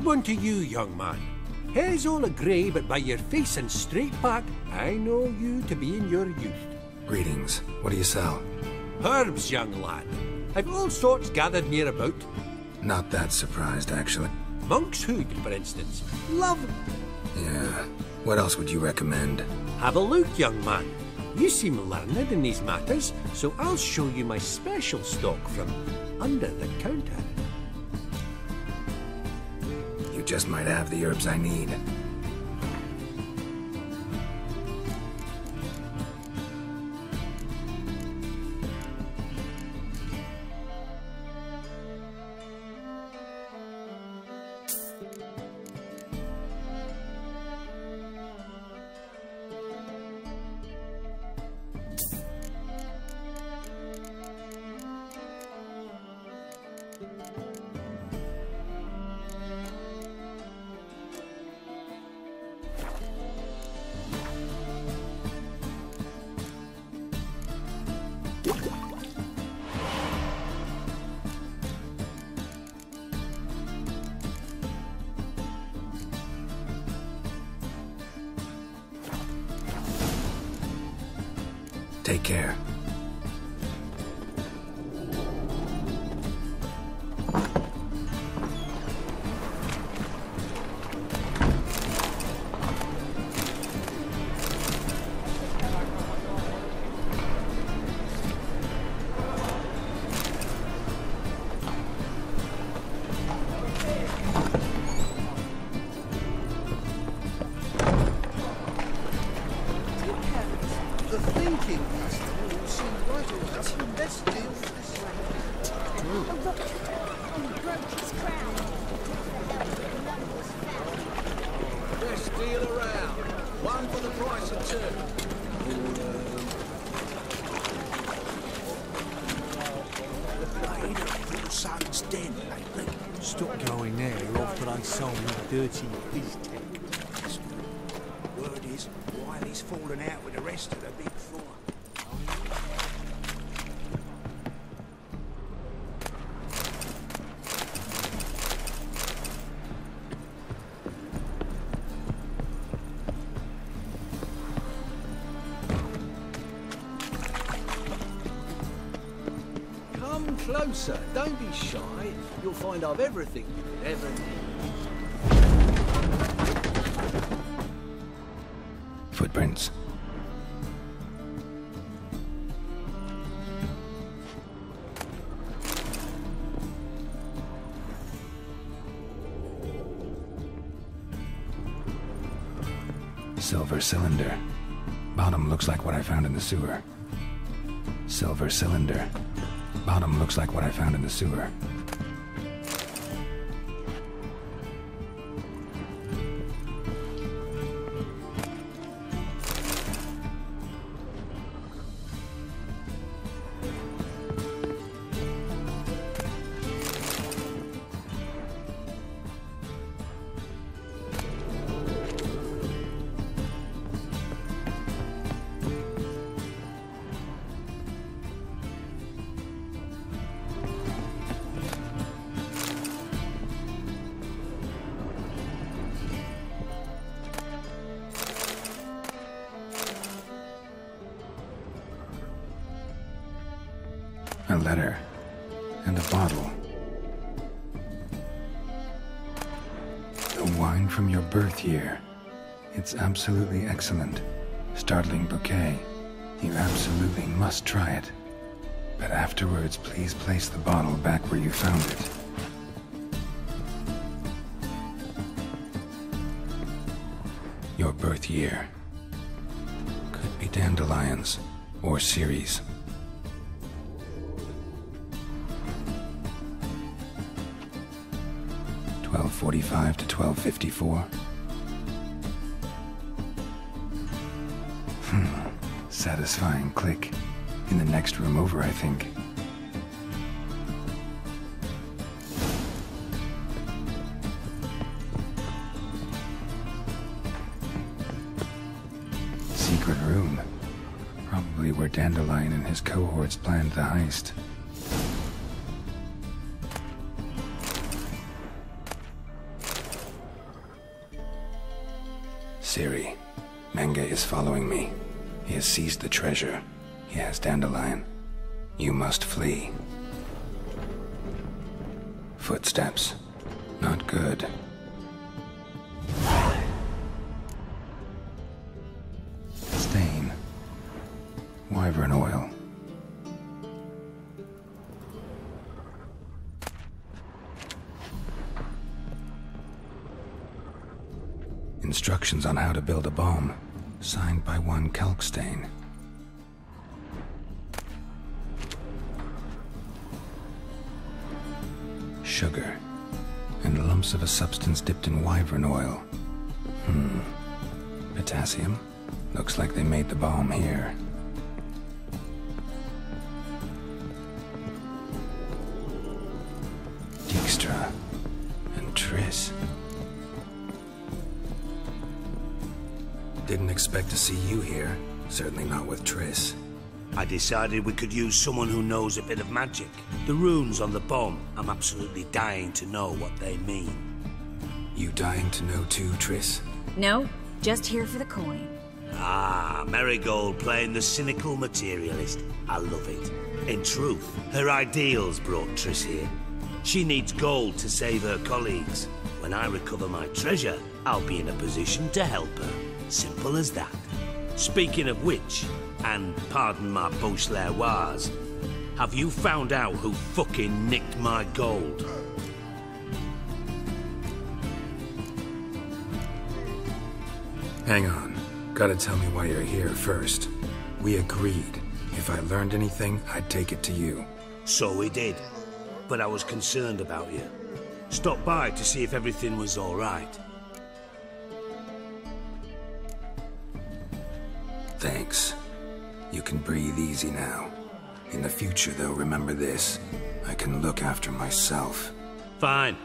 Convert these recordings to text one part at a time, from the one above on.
one to you, young man. Hair's all a grey, but by your face and straight back, I know you to be in your youth. Greetings. What do you sell? Herbs, young lad. I've all sorts gathered near about. Not that surprised, actually. Monk's Hood, for instance. Love. Yeah. What else would you recommend? Have a look, young man. You seem learned in these matters, so I'll show you my special stock from under the counter. You just might have the herbs I need. Take care. Stop going there after I sold the dirty fish tank. Word is, Wiley's fallen out with the rest of the big four. Come closer, don't be shy. You'll find I've everything you could ever need. Footprints. Silver cylinder. Bottom looks like what I found in the sewer. Silver cylinder. Bottom looks like what I found in the sewer. A letter. And a bottle. The wine from your birth year. It's absolutely excellent. Startling bouquet. You absolutely must try it. But afterwards, please place the bottle back where you found it. Your birth year. Could be dandelions or Ceres. 1245 to 1254. Satisfying click. In the next room over, I think. Secret room. Probably where Dandelion and his cohorts planned the heist. Ciri, Menge is following me. He has seized the treasure. He has Dandelion. You must flee. Footsteps. Not good. Stain. Wyvern oil. Instructions on how to build a bomb, signed by one Kalkstein. Sugar, and lumps of a substance dipped in wyvern oil. Potassium? Looks like they made the bomb here. Dijkstra and Triss. Didn't expect to see you here. Certainly not with Triss. I decided we could use someone who knows a bit of magic. The runes on the bomb, I'm absolutely dying to know what they mean. You dying to know too, Triss? No, just here for the coin. Ah, Marigold playing the cynical materialist. I love it. In truth, her ideals brought Triss here. She needs gold to save her colleagues. When I recover my treasure, I'll be in a position to help her. Simple as that. Speaking of which, and pardon my Beauclervoise, have you found out who fucking nicked my gold? Hang on. Gotta tell me why you're here first. We agreed. If I learned anything, I'd take it to you. So we did. But I was concerned about you. Stopped by to see if everything was all right. Thanks. You can breathe easy now. In the future, though, remember this. I can look after myself. Fine.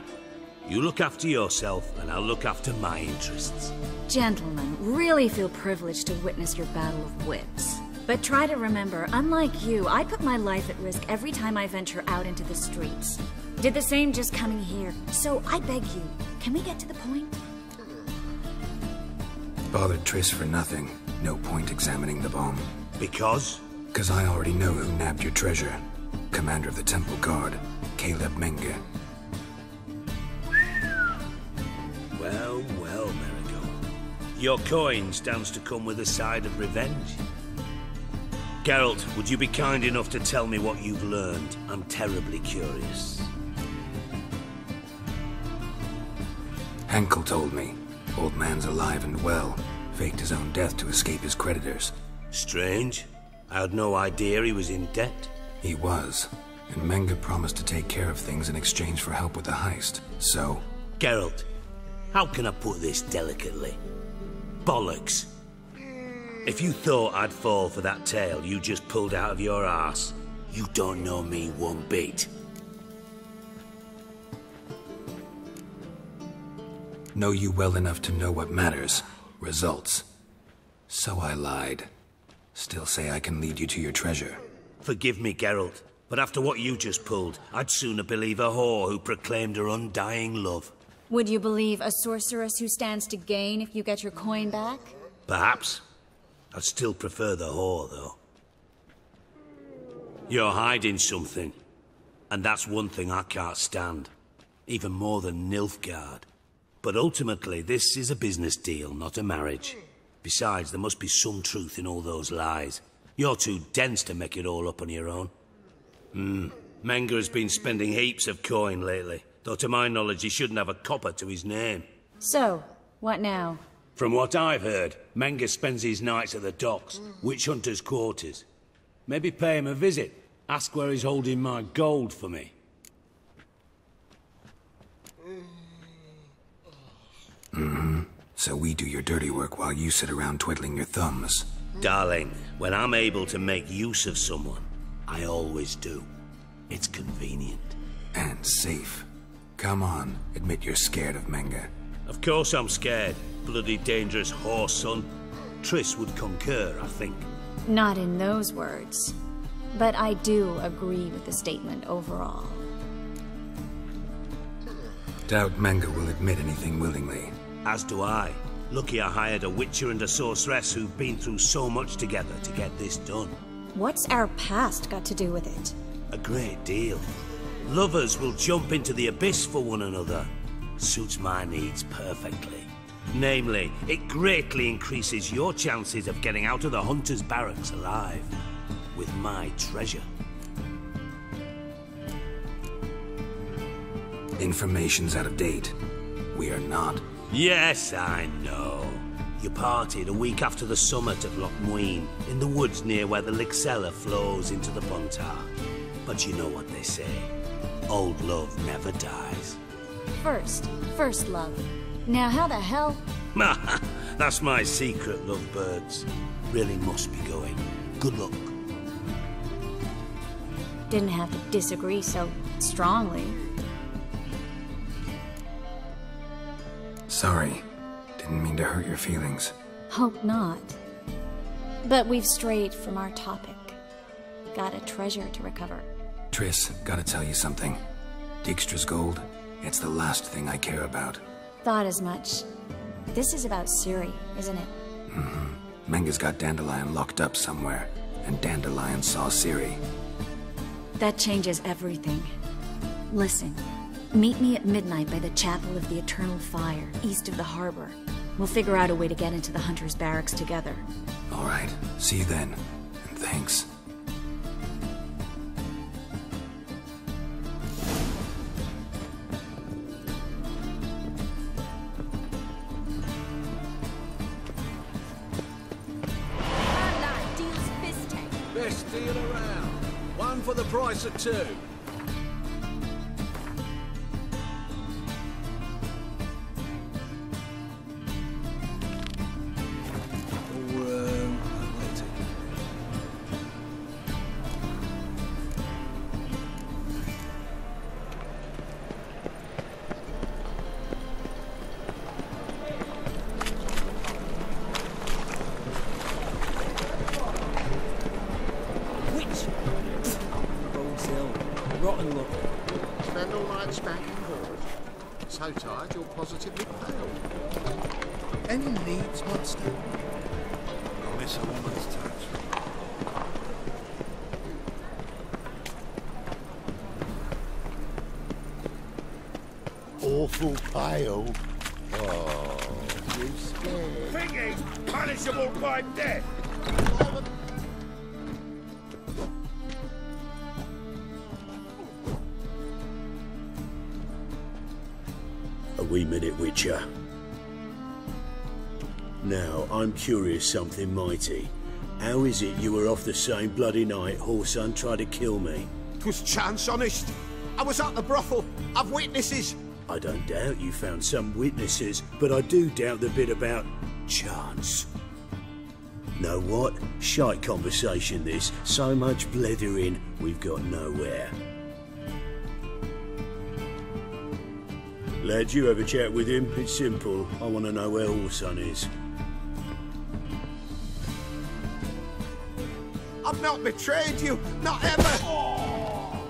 You look after yourself, and I'll look after my interests. Gentlemen, really feel privileged to witness your battle of wits. But try to remember, unlike you, I put my life at risk every time I venture out into the streets. Did the same just coming here. So I beg you, can we get to the point? Bothered Triss for nothing. No point examining the bomb. Because? Because I already know who nabbed your treasure. Commander of the Temple Guard, Caleb Menge. Well, well, Marigold. Your coin stands to come with a side of revenge. Geralt, would you be kind enough to tell me what you've learned? I'm terribly curious. Henkel told me. Old man's alive and well. Faked his own death to escape his creditors. Strange. I had no idea he was in debt. He was. And Menge promised to take care of things in exchange for help with the heist. So... Geralt, how can I put this delicately? Bollocks. If you thought I'd fall for that tale you just pulled out of your arse, you don't know me one bit. Know you well enough to know what matters. Results. So I lied. Still say I can lead you to your treasure. Forgive me, Geralt, but after what you just pulled, I'd sooner believe a whore who proclaimed her undying love. Would you believe a sorceress who stands to gain if you get your coin back? Perhaps. I'd still prefer the whore, though. You're hiding something. And that's one thing I can't stand. Even more than Nilfgaard. But ultimately, this is a business deal, not a marriage. Besides, there must be some truth in all those lies. You're too dense to make it all up on your own. Menge has been spending heaps of coin lately. Though to my knowledge, he shouldn't have a copper to his name. So, what now? From what I've heard, Menge spends his nights at the docks, witch hunters' quarters. Maybe pay him a visit. Ask where he's holding my gold for me. So we do your dirty work while you sit around twiddling your thumbs. Darling, when I'm able to make use of someone, I always do. It's convenient. And safe. Come on, admit you're scared of Menge. Of course I'm scared. Bloody dangerous whore, son. Triss would concur, I think. Not in those words. But I do agree with the statement overall. Doubt Menge will admit anything willingly. As do I. Lucky I hired a witcher and a sorceress who've been through so much together to get this done. What's our past got to do with it? A great deal. Lovers will jump into the abyss for one another. Suits my needs perfectly. Namely, it greatly increases your chances of getting out of the Hunter's barracks alive. With my treasure. Information's out of date. We are not. Yes, I know. You partied a week after the summit at Loch Muin, in the woods near where the Lixella flows into the Pontar. But you know what they say. Old love never dies. First love. Now how the hell? That's my secret, lovebirds. Really must be going. Good luck. Didn't have to disagree so strongly. Sorry. Didn't mean to hurt your feelings. Hope not. But we've strayed from our topic. Got a treasure to recover. Triss, gotta tell you something. Dijkstra's gold, it's the last thing I care about. Thought as much. This is about Ciri, isn't it? Mm-hmm. Menga's got Dandelion locked up somewhere, and Dandelion saw Ciri. That changes everything. Listen, meet me at midnight by the Chapel of the Eternal Fire, east of the harbor. We'll figure out a way to get into the Hunter's barracks together. All right, see you then, and thanks. Best deal around. One for the price of two. Rotten look. Spend all night spanking board. So tired you're positively pale. Any needs, monster? I miss a woman's touch. Awful pale. Oh, you scared. Think he's punishable by death. A wee minute, Witcher. Now, I'm curious something mighty. How is it you were off the same bloody night Whoreson tried to kill me? 'Twas chance, honest. I was at the brothel. I've witnesses. I don't doubt you found some witnesses, but I do doubt the bit about chance. Know what? Shite conversation this. So much blethering, we've got nowhere. Lad, you have a chat with him? It's simple. I want to know where Whoreson is. I've not betrayed you. Not ever. Oh.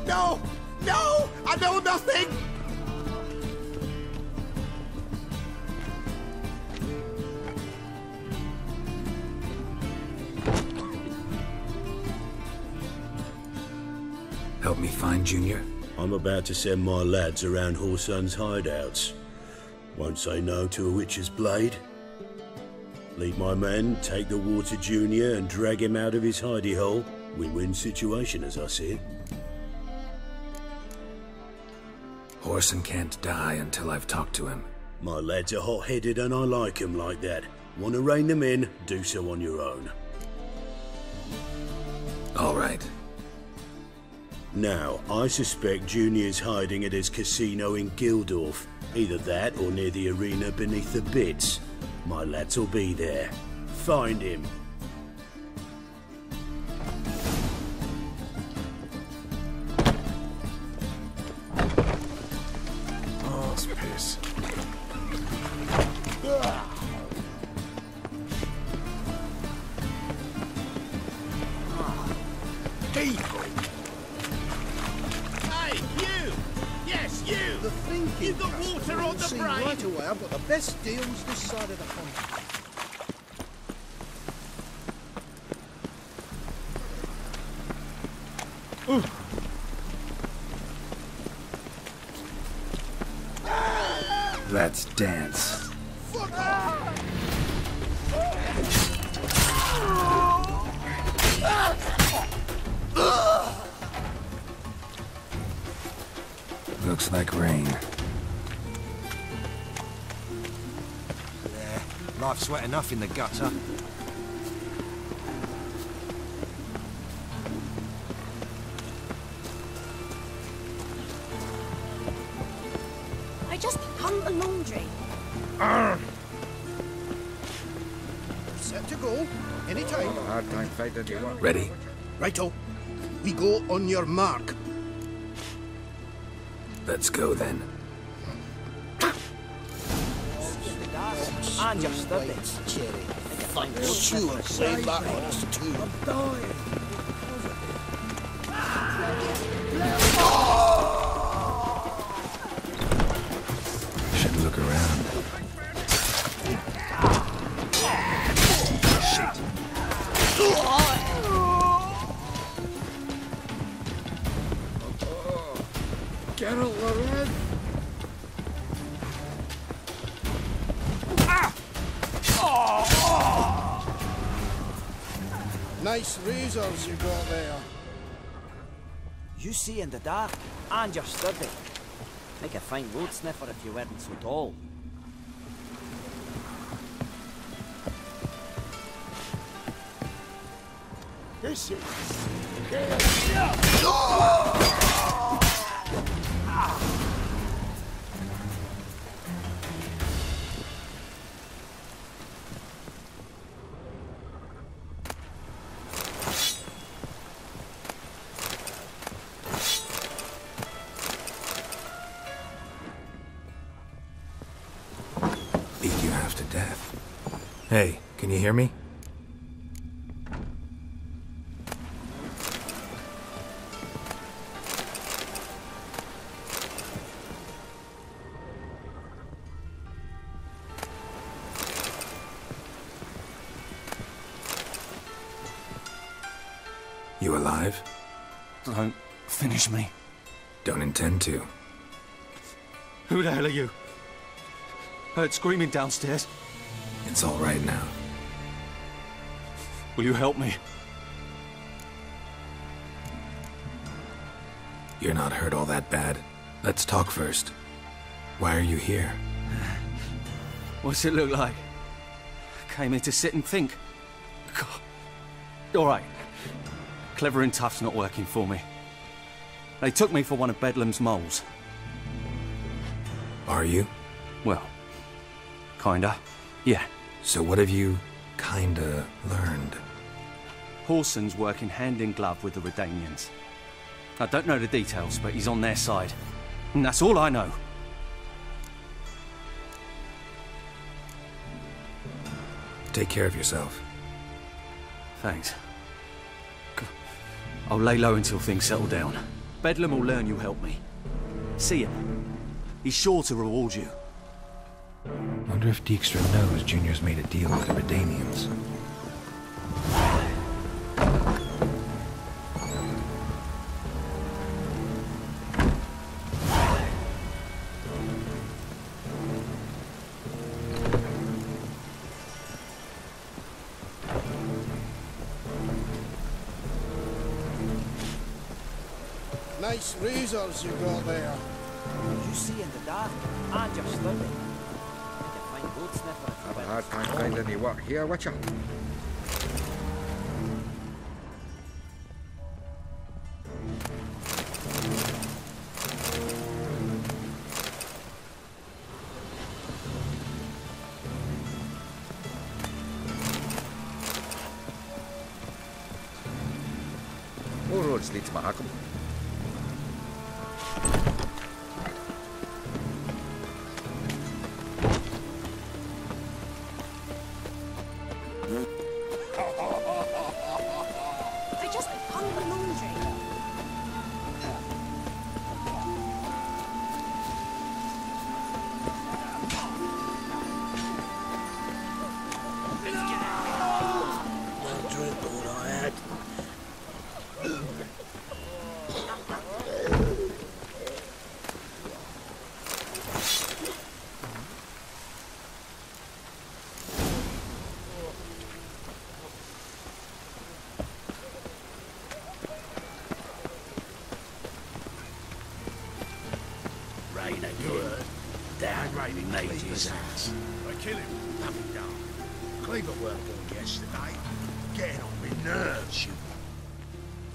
No! No! I know nothing! Help me find Junior? I'm about to send my lads around Whoreson's hideouts. Won't say no to a witch's blade. Lead my men, take the water Junior and drag him out of his hidey hole. Win-win situation as I see it. Whoreson can't die until I've talked to him. My lads are hot-headed and I like 'em like that. Want to rein them in, do so on your own. All right. Now, I suspect Junior's hiding at his casino in Gildorf. Either that or near the arena beneath the bits. My lads will be there. Find him. Arse piss. People! Hey, you! Yes, you! The thinking. You got water on the see right away I've got the best deals this side of the pond. Let's dance. Looks like rain. Yeah, life's wet enough in the gutter. I just hung the laundry. Set to go. Anytime. Hard time fighting you want. Ready? Righto. We go on your mark. Let's go then. And you're studying. Sure, save that horse too. Should look around. Geralt Loren. Nice razors you got there. You see in the dark, and you're sturdy. Make a fine road sniffer if you weren't so tall. This is... Beat you half to death. Hey, can you hear me? You alive? Don't finish me. Don't intend to. Who the hell are you? Heard screaming downstairs. It's all right now. Will you help me? You're not hurt all that bad. Let's talk first. Why are you here? What's it look like? Came here to sit and think. God. All right. Clever and tough's not working for me. They took me for one of Bedlam's moles. Are you? Well, kinda. Yeah. So what have you kinda learned? Whoreson's working hand in glove with the Redanians. I don't know the details, but he's on their side. And that's all I know. Take care of yourself. Thanks. I'll lay low until things settle down. Bedlam will learn you helped me. See him. He's sure to reward you. Wonder if Dijkstra knows Junior's made a deal with the Redanians. Nice razors you got there. You see in the dark, and you're sturdy. Make a fine road sniffer if you Have a weren't hard so time tall. finding any work here, Witcher. All roads lead to Mahakam. I just hung the laundry. Raving made Cleaver's his ass. I kill him. Nothing done. Cleaver weren't born yesterday. Getting on me nerves, you.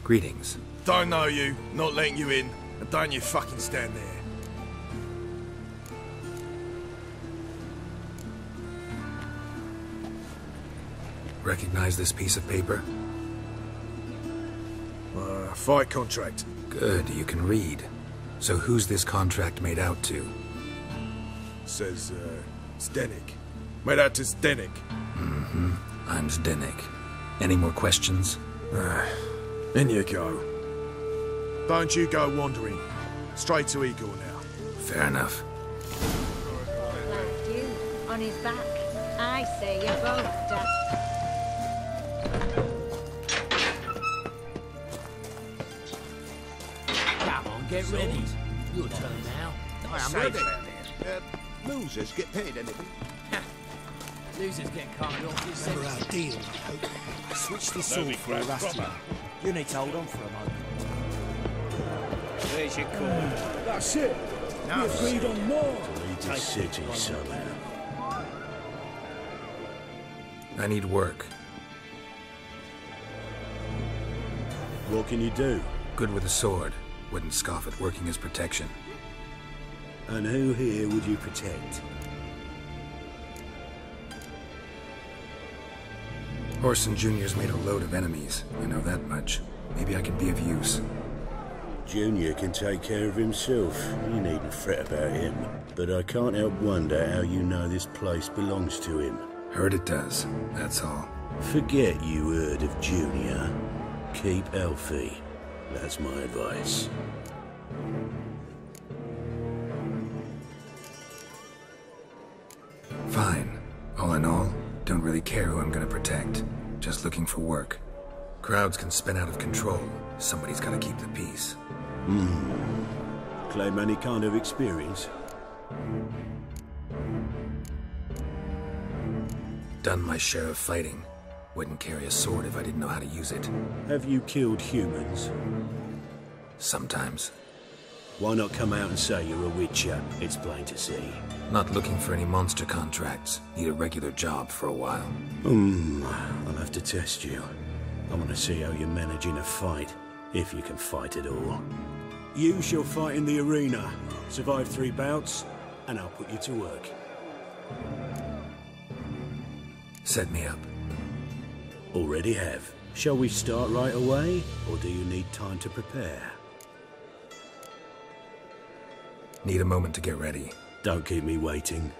Greetings. Don't know you, not letting you in, and don't you fucking stand there. Recognize this piece of paper? Fight contract. Good, you can read. So who's this contract made out to? Says, Zdenek. Made out to Zdenek. Mm-hmm. I'm Zdenek. Any more questions? In you go. Don't you go wandering. Straight to Igor now. Fair enough. You, on his back. I say you both die. Come on, get ready. Your turn now. I am ready. Losers get paid anything. Losers get carted off. Remember our deal, I hope. Switch this sword for a Rastian. You need to hold on for a moment. Where's your call? That's it. We agreed on more. Lead the city somehow. I need work. What can you do? Good with a sword. Wouldn't scoff at working as protection. And who here would you protect? Orson Jr.'s made a load of enemies. I know that much. Maybe I can be of use. Junior can take care of himself. You needn't fret about him. But I can't help wonder how you know this place belongs to him. Heard it does, that's all. Forget you heard of Junior. Keep healthy. That's my advice. Fine. All in all, don't really care who I'm gonna protect. Just looking for work. Crowds can spin out of control. Somebody's gotta keep the peace. Claim any kind of experience? Done my share of fighting. Wouldn't carry a sword if I didn't know how to use it. Have you killed humans? Sometimes. Why not come out and say you're a witcher? It's plain to see. Not looking for any monster contracts. Need a regular job for a while. I'll have to test you. I want to see how you manage in a fight, if you can fight at all. You shall fight in the arena. Survive 3 bouts, and I'll put you to work. Set me up. Already have. Shall we start right away, or do you need time to prepare? Need a moment to get ready. Don't keep me waiting.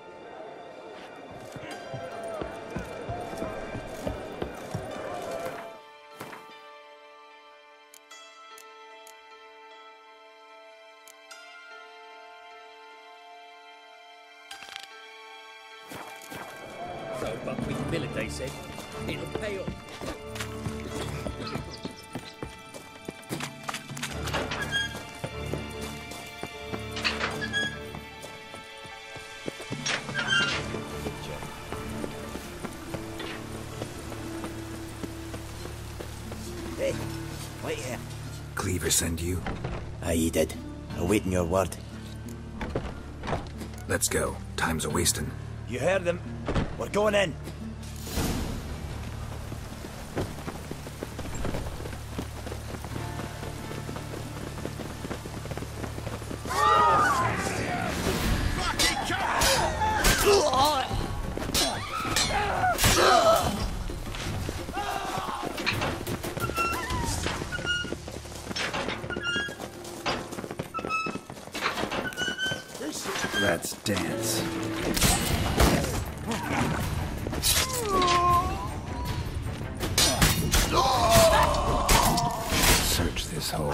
So, Buckwheat Millet, they said. It'll pay off. Hey, wait here. Cleaver send you? Aye, he did. Awaiting your word. Let's go. Time's a-wasting. You heard them. We're going in. Let's dance. Search this hole.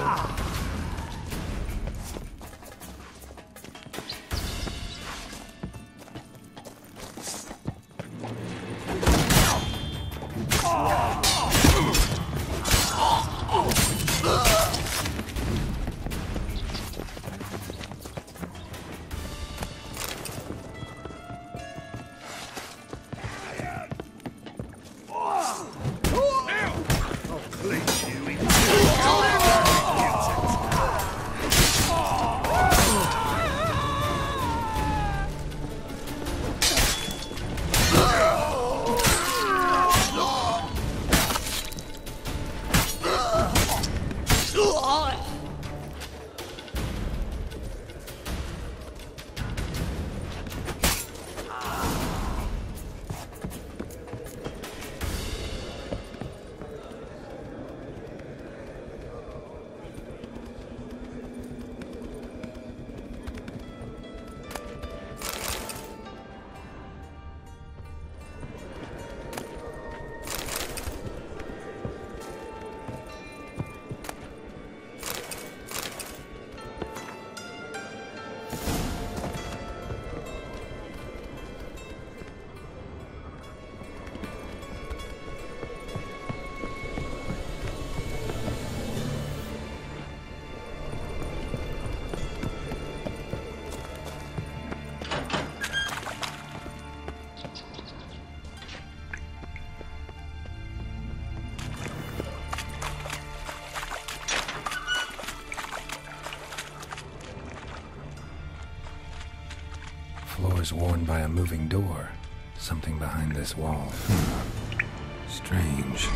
was worn by a moving door. Something behind this wall. Strange.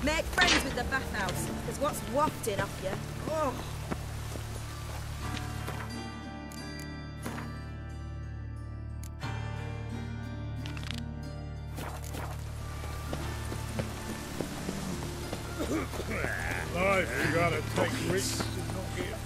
Make friends with the bathhouse, because what's wafting off you? Oh. Life, you gotta take risks and not get...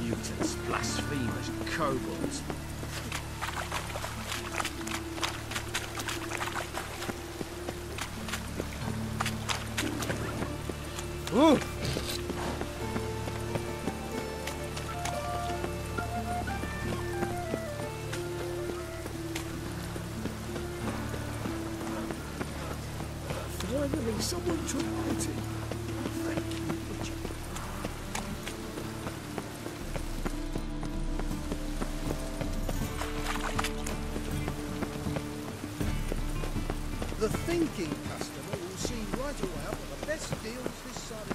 Mutants, blasphemers, kobolds. Ooh! Finally, someone tried it. Thank you, Richard. The thinking customer will see right away up at the best deals this side of the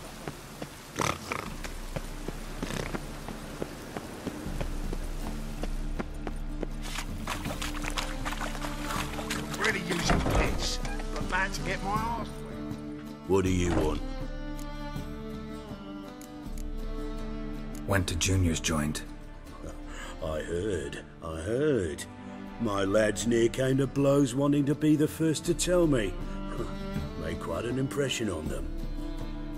Really using this. I'm about to get my arse wet. What do you want? Went to Junior's joint. I heard. My lads near came to blows wanting to be the first to tell me. Made quite an impression on them.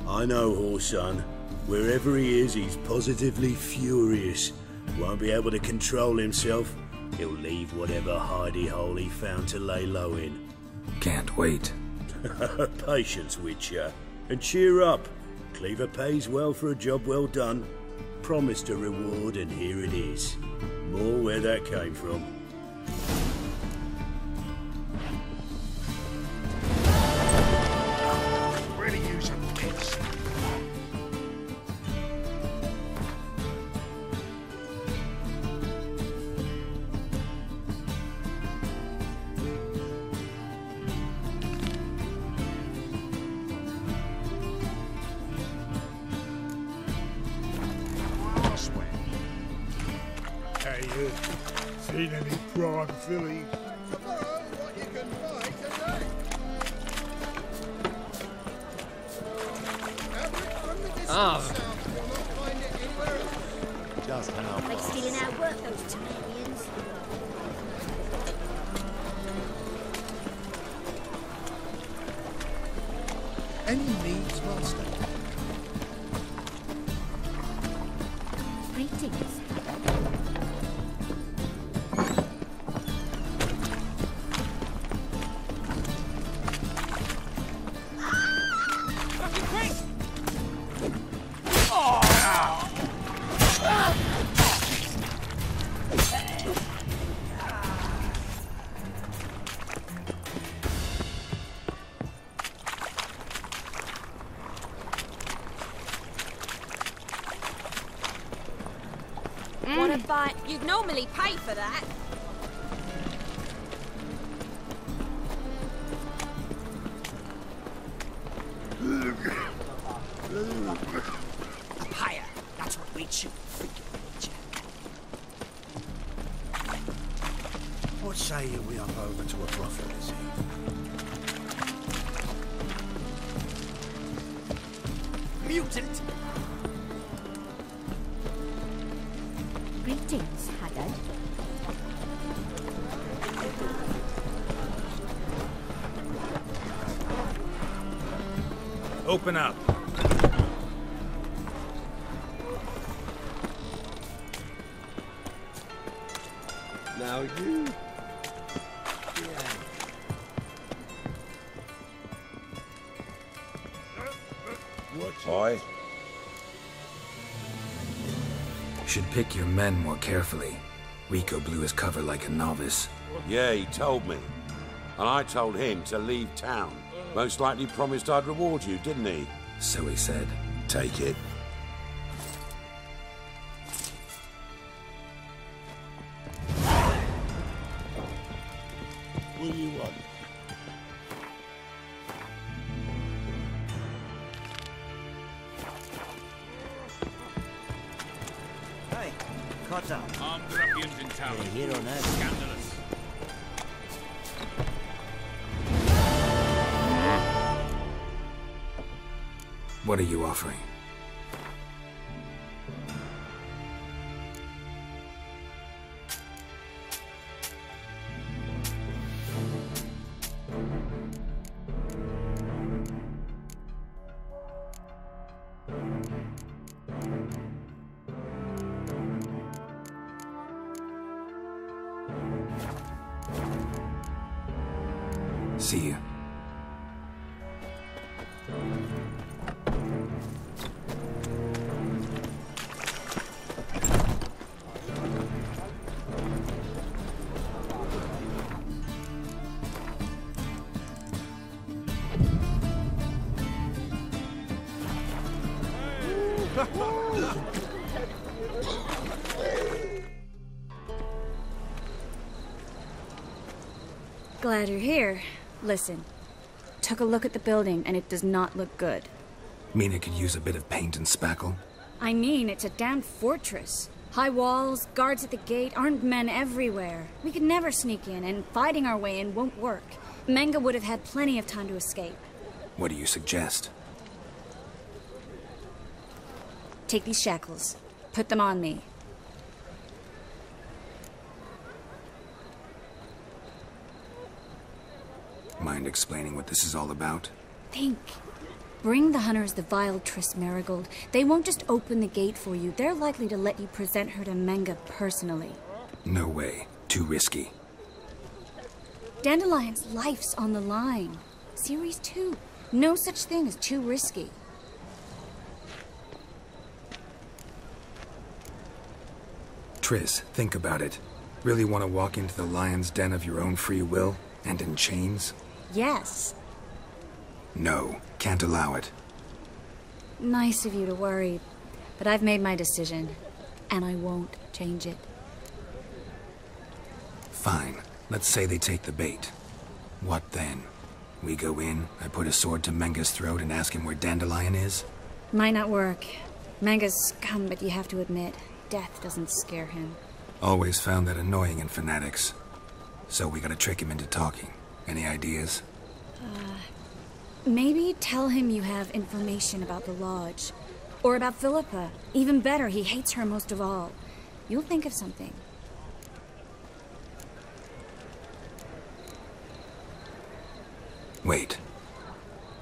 I know Horson. Wherever he is, he's positively furious. Won't be able to control himself. He'll leave whatever hidey hole he found to lay low in. Can't wait. Patience, Witcher. And cheer up. Cleaver pays well for a job well done. Promised a reward, and here it is. More where that came from. Really using this. Hey, seen any prime fillies? Tomorrow, what you can buy today. South, you'll not find it anywhere else. Just how Are they stealing our work, those Tamarians? Any needs, master? Greetings. Want to buy? You'd normally pay for that. Higher. That's what you thinking, Jack? What say you we hop over to a brothel this evening? Mutant! Greetings, Haddad. Open up. Now you... Boy. Should pick your men more carefully. Rico blew his cover like a novice. Yeah, he told me. And I told him to leave town. Most likely promised I'd reward you, didn't he? So he said. Take it. What do you want? Hey, Cotter. Armed ruffians in town. You're a hero now. Scandalous. What are you offering? See you. Glad you're here. Listen, took a look at the building and it does not look good. Mean it could use a bit of paint and spackle? I mean, it's a damn fortress. High walls, guards at the gate, armed men everywhere. We could never sneak in, and fighting our way in won't work. Menge would have had plenty of time to escape. What do you suggest? Take these shackles. Put them on me. Mind explaining what this is all about? Think. Bring the hunters the vile Triss Merigold. They won't just open the gate for you. They're likely to let you present her to Menge personally. No way. Too risky. Dandelion's life's on the line. Series 2. No such thing as too risky. Triss, think about it. Really want to walk into the lion's den of your own free will? And in chains? Yes. No, can't allow it. Nice of you to worry, but I've made my decision, and I won't change it. Fine. Let's say they take the bait. What then? We go in, I put a sword to Menge's throat and ask him where Dandelion is? Might not work. Menge's scum, but you have to admit, death doesn't scare him. Always found that annoying in fanatics. So we gotta trick him into talking. Any ideas? Maybe tell him you have information about the Lodge. Or about Philippa. Even better, he hates her most of all. You'll think of something. Wait.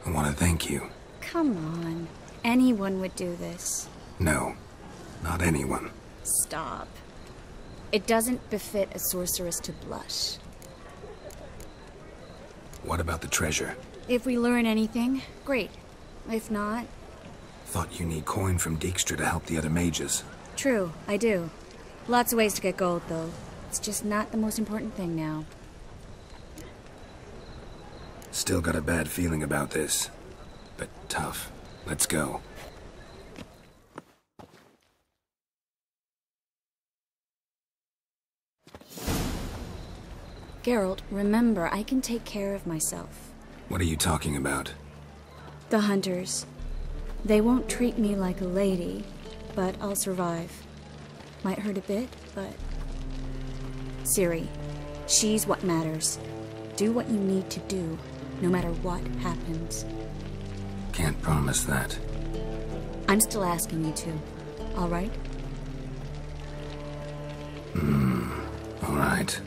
I want to thank you. Come on. Anyone would do this. No. Not anyone. Stop. It doesn't befit a sorceress to blush. What about the treasure? If we learn anything, great. If not... Thought you need coin from Dijkstra to help the other mages. True, I do. Lots of ways to get gold, though. It's just not the most important thing now. Still got a bad feeling about this. But tough. Let's go. Geralt, remember, I can take care of myself. What are you talking about? The hunters. They won't treat me like a lady, but I'll survive. Might hurt a bit, but... Ciri, she's what matters. Do what you need to do, no matter what happens. Can't promise that. I'm still asking you to, all right? All right.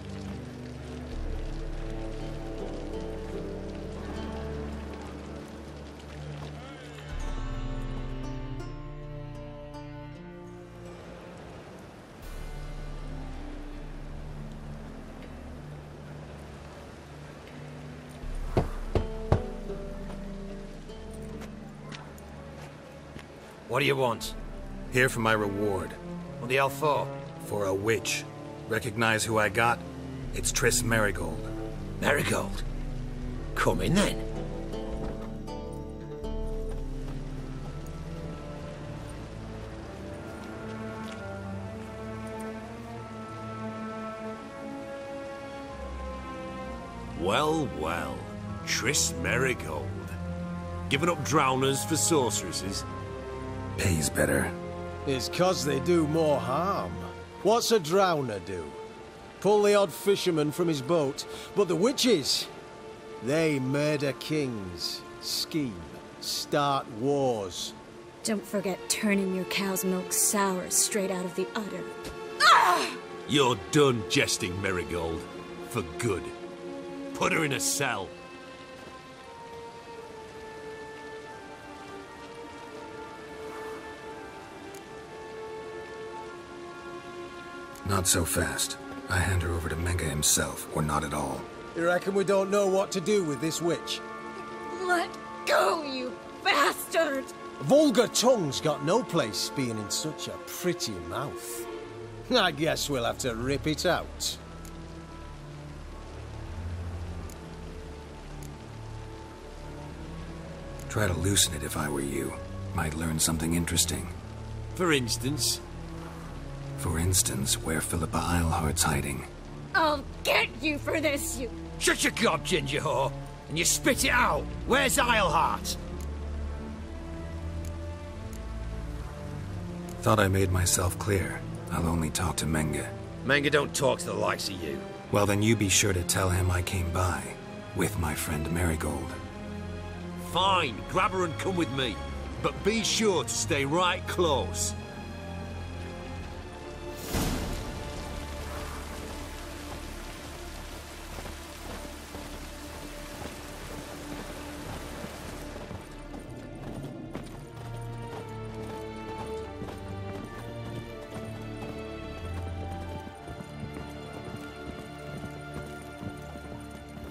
What do you want? Here for my reward. What the hell for? For a witch. Recognize who I got? It's Triss Merigold. Merigold? Come in then. Well, well. Triss Merigold. Giving up drowners for sorceresses? Pays better. It's 'cause they do more harm. What's a drowner do? Pull the odd fisherman from his boat. But the witches, they murder kings, scheme, start wars. Don't forget turning your cow's milk sour straight out of the udder. You're done jesting, Merigold. For good. Put her in a cell. Not so fast. I hand her over to Menge himself, or not at all. You reckon we don't know what to do with this witch? Let go, you bastard! Vulgar tongue's got no place being in such a pretty mouth. I guess we'll have to rip it out. Try to loosen it if I were you. Might learn something interesting. For instance? For instance, where Philippa Eilhart's hiding. I'll get you for this, you... Shut your gob, ginger whore, and you spit it out. Where's Eilhart? Thought I made myself clear. I'll only talk to Menge. Menge don't talk to the likes of you. Well, then you be sure to tell him I came by. With my friend Merigold. Fine, grab her and come with me. But be sure to stay right close.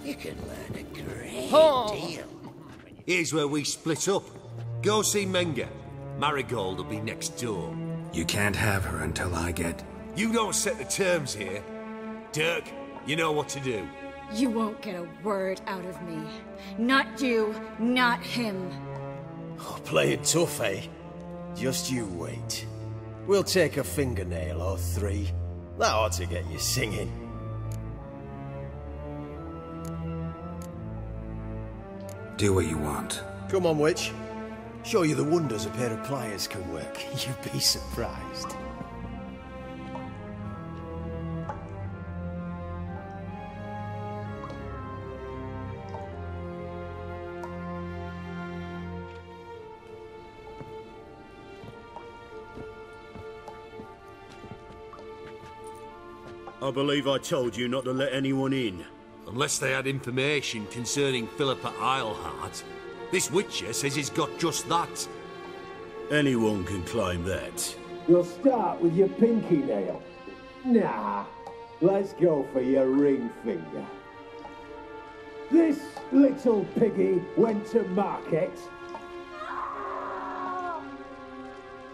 You can learn a great deal. Here's where we split up. Go see Menge. Marigold will be next door. You can't have her until I get... You don't set the terms here. Dirk, you know what to do. You won't get a word out of me. Not you, not him. Oh, playing tough, eh? Just you wait. We'll take a fingernail or three. That ought to get you singing. Do what you want. Come on, witch. Show you the wonders a pair of pliers can work. You'd be surprised. I believe I told you not to let anyone in. Unless they had information concerning Philippa Eilhart. This witcher says he's got just that. Anyone can claim that. You'll start with your pinky nail. Nah, let's go for your ring finger. This little piggy went to market.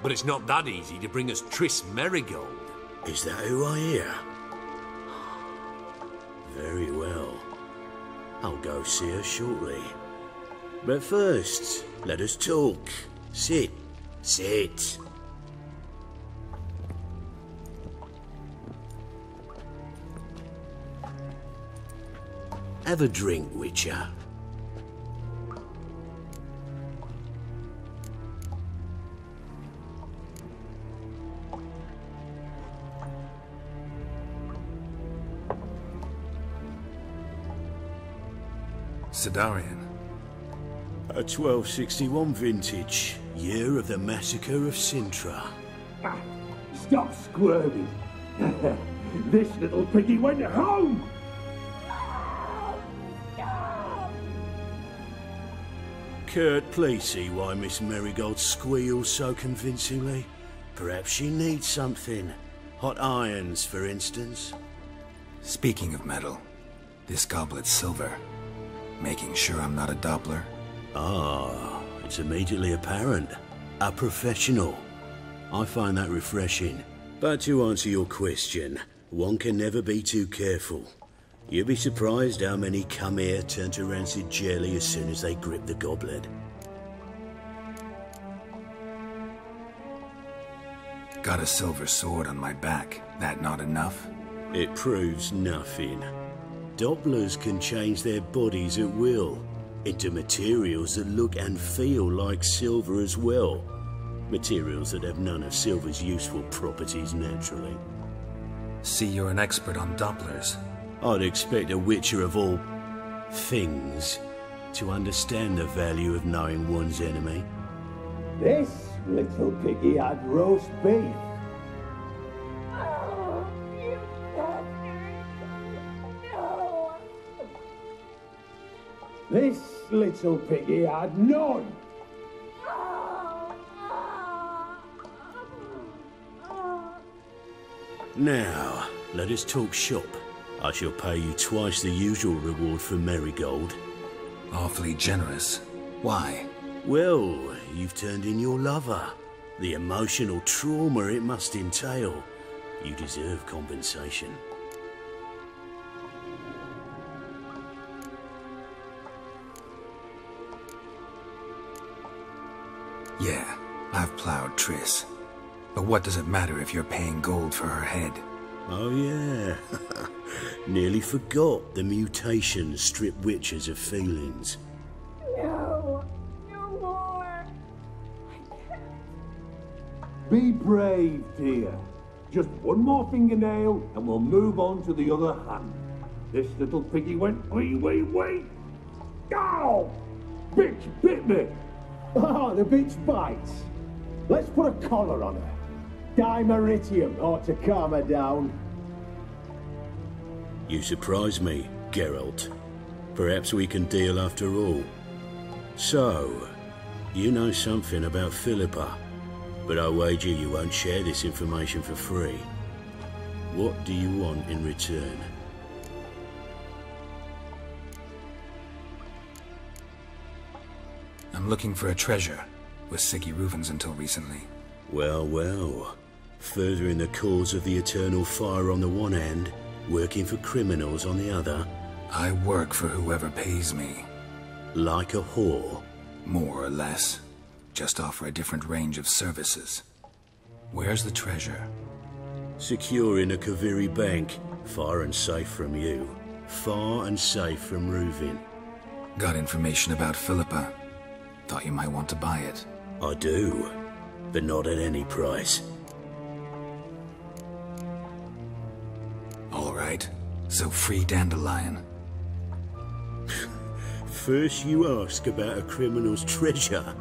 But it's not that easy to bring us Triss Merigold. Is that who I hear? Very well. I'll go see her shortly. But first, let us talk. Sit. Sit. Have a drink, Witcher. Sidarian. A 1261 vintage, year of the massacre of Sintra. Ah, stop squirming. This little piggy went home! Kurt, please see why Miss Marigold squeals so convincingly. Perhaps she needs something. Hot irons, for instance. Speaking of metal, this goblet's silver. Making sure I'm not a Doppler? Ah, it's immediately apparent. A professional. I find that refreshing. But to answer your question, one can never be too careful. You'll be surprised how many come here turn to rancid jelly as soon as they grip the goblet. Got a silver sword on my back. That not enough? It proves nothing. Dopplers can change their bodies at will, into materials that look and feel like silver as well. Materials that have none of silver's useful properties naturally. See, you're an expert on Dopplers. I'd expect a witcher of all things to understand the value of knowing one's enemy. This little piggy had roast beef. This little piggy had none. Now, let us talk shop. I shall pay you twice the usual reward for Marigold. Awfully generous. Why? Well, you've turned in your lover. The emotional trauma it must entail. You deserve compensation. Yeah, I've plowed Triss. But what does it matter if you're paying gold for her head? Oh yeah. Nearly forgot the mutations strip witches of feelings. No. No more. Be brave, dear. Just one more fingernail and we'll move on to the other hand. This little piggy went wee. Ow! Bitch bit me! Oh, the bitch bites. Let's put a collar on her. Dimeritium ought to calm her down. You surprise me, Geralt. Perhaps we can deal after all. So, you know something about Philippa, but I wager you won't share this information for free. What do you want in return? I'm looking for a treasure. Was Siggy Reuven's until recently. Well. Furthering the cause of the eternal fire on the one hand, working for criminals on the other. I work for whoever pays me. Like a whore? More or less. Just offer a different range of services. Where's the treasure? Secure in a Kaviri bank, far and safe from you. Far and safe from Reuven. Got information about Philippa. Thought you might want to buy it. I do, but not at any price. All right, so free Dandelion. First you ask about a criminal's treasure.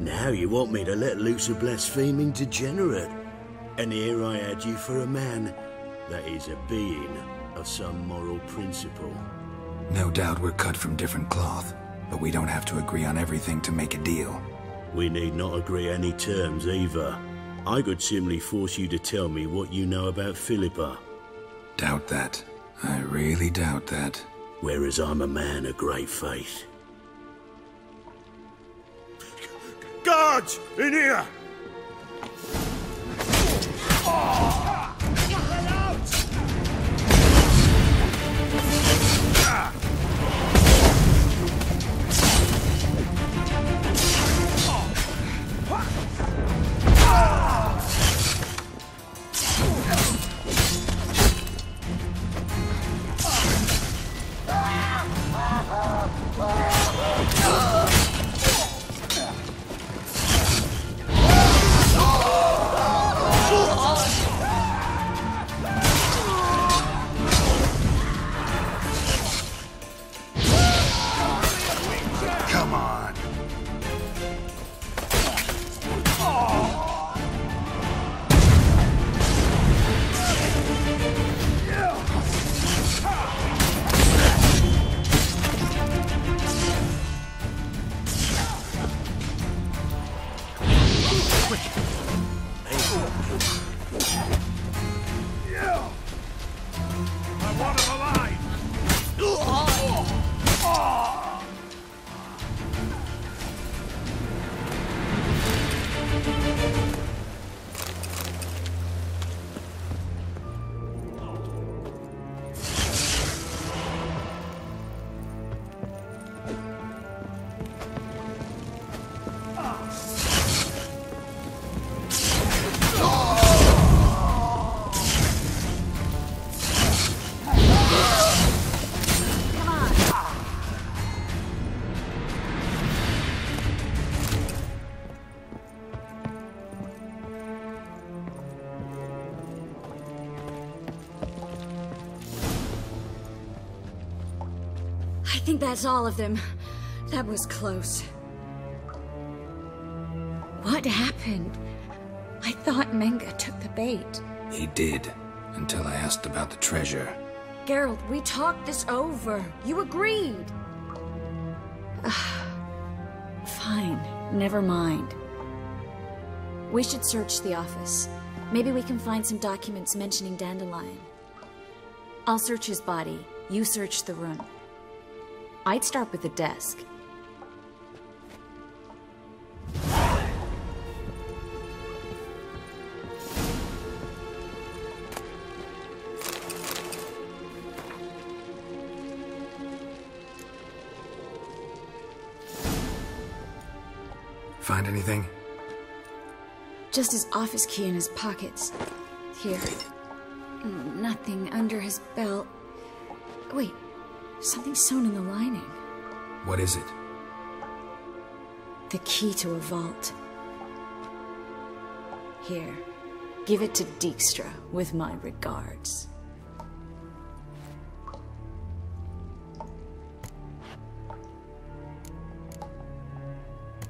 Now you want me to let loose a blaspheming degenerate. And here I had you for a man. That is a being of some moral principle. No doubt we're cut from different cloth, but we don't have to agree on everything to make a deal. We need not agree any terms either. I could simply force you to tell me what you know about Philippa. Doubt that. I really doubt that. Whereas I'm a man of great faith. Guards! In here! I think that's all of them. That was close. What happened? I thought Menge took the bait. He did, until I asked about the treasure. Geralt, we talked this over. You agreed. Fine, never mind. We should search the office. Maybe we can find some documents mentioning Dandelion. I'll search his body. You search the room. I'd start with the desk. Find anything? Just his office key in his pockets. Here. Nothing under his belt. Wait, something sewn in the lining. What is it? The key to a vault. Here, give it to Dijkstra with my regards.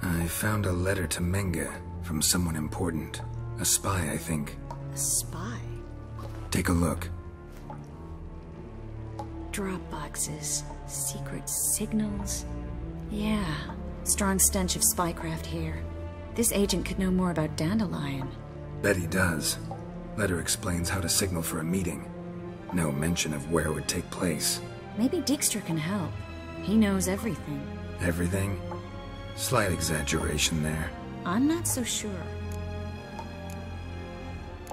I found a letter to Menge from someone important. A spy, I think. A spy? Take a look. Drop boxes, secret signals. Yeah, strong stench of spycraft here. This agent could know more about Dandelion. Bet he does. Letter explains how to signal for a meeting. No mention of where it would take place. Maybe Dijkstra can help. He knows everything. Everything? Slight exaggeration there. I'm not so sure.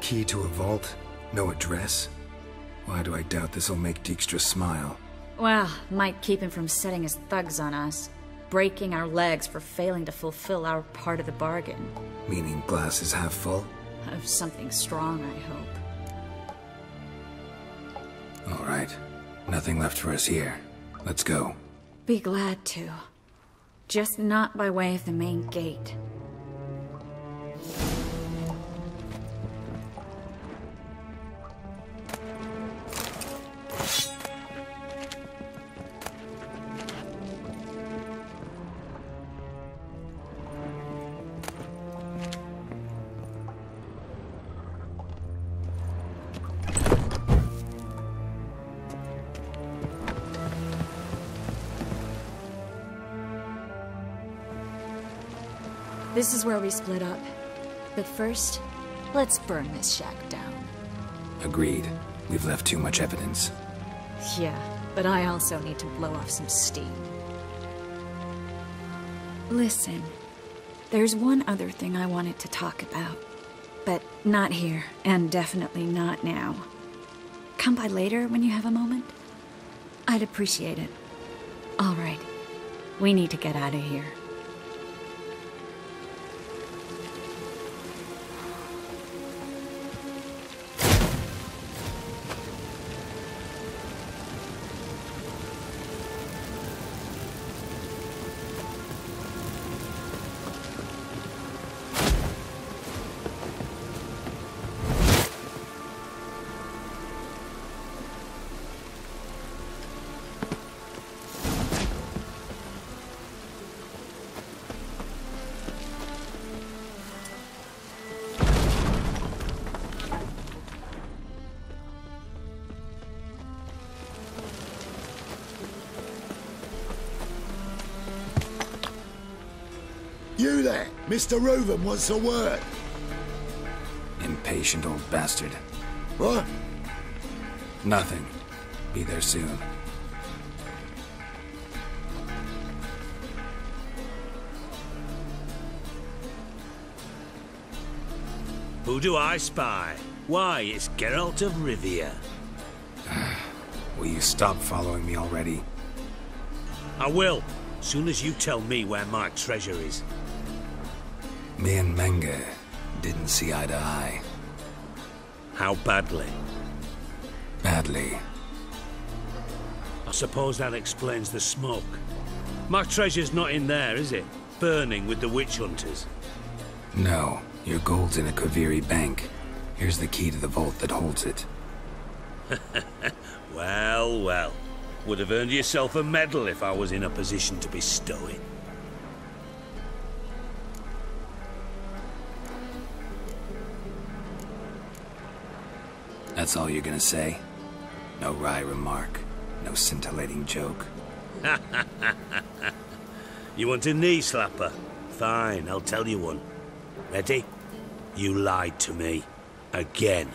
Key to a vault? No address? Why do I doubt this'll make Dijkstra smile? Well, might keep him from setting his thugs on us. Breaking our legs for failing to fulfill our part of the bargain. Meaning glass is half full? Of something strong, I hope. All right. Nothing left for us here. Let's go. Be glad to. Just not by way of the main gate. This is where we split up. But first, let's burn this shack down. Agreed. We've left too much evidence. Yeah, but I also need to blow off some steam. Listen, there's one other thing I wanted to talk about. But not here, and definitely not now. Come by later when you have a moment? I'd appreciate it. All right. We need to get out of here. You there, Mr. Reuven wants a word. Impatient old bastard. What? Nothing. Be there soon. Who do I spy? Why, it's Geralt of Rivia. Will you stop following me already? I will, soon as you tell me where my treasure is. Me and Menge didn't see eye to eye. How badly? Badly. I suppose that explains the smoke. My treasure's not in there, is it? Burning with the witch hunters. No, your gold's in a Kaviri bank. Here's the key to the vault that holds it. Well, well. Would have earned yourself a medal if I was in a position to bestow it. That's all you're gonna say? No wry remark, no scintillating joke? You want a knee slapper? Fine, I'll tell you one. Ready? You lied to me. Again.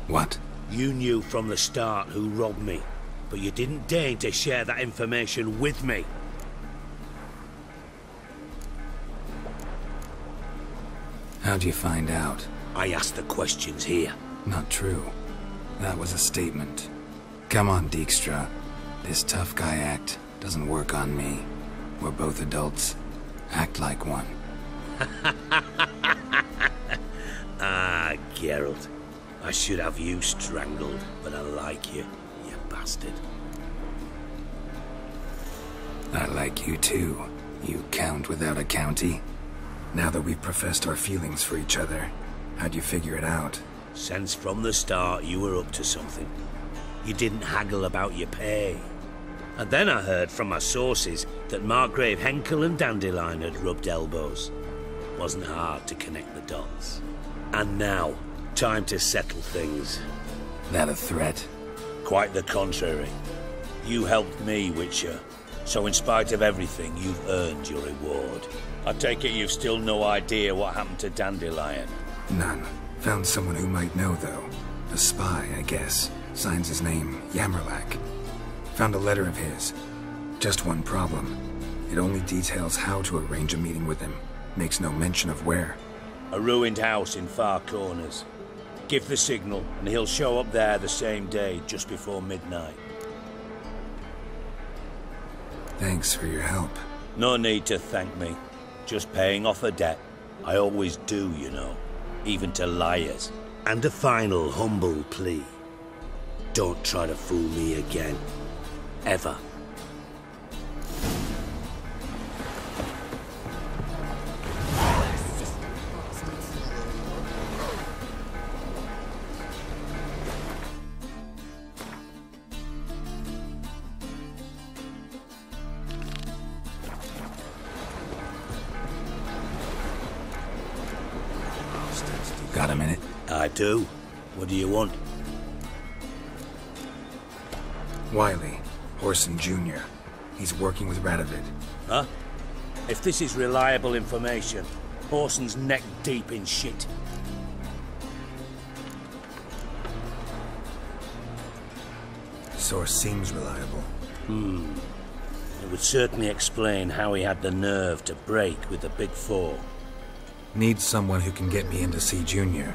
What? You knew from the start who robbed me, but you didn't deign to share that information with me. How'd you find out? I asked the questions here. Not true. That was a statement. Come on, Dijkstra. This tough guy act doesn't work on me. We're both adults. Act like one. Ah, Geralt. I should have you strangled, but I like you, you bastard. I like you too, you count without a county. Now that we've professed our feelings for each other, how'd you figure it out? Since from the start you were up to something. You didn't haggle about your pay. And then I heard from my sources that Margrave Henkel and Dandelion had rubbed elbows. Wasn't hard to connect the dots. And now, time to settle things. That a threat? Quite the contrary. You helped me, Witcher. So in spite of everything, you've earned your reward. I take it you've still no idea what happened to Dandelion? None. Found someone who might know, though. A spy, I guess. Signs his name, Yammerlak. Found a letter of his. Just one problem. It only details how to arrange a meeting with him. Makes no mention of where. A ruined house in Far Corners. Give the signal, and he'll show up there the same day, just before midnight. Thanks for your help. No need to thank me. Just paying off a debt. I always do, you know. Even to liars. And a final humble plea. Don't try to fool me again. Ever. Got a minute? I do. What do you want? Wiley, Whoreson Jr. He's working with Radovid. Huh? If this is reliable information, Whoreson's neck deep in shit. Source seems reliable. It would certainly explain how he had the nerve to break with the Big Four. Need someone who can get me in to see Junior.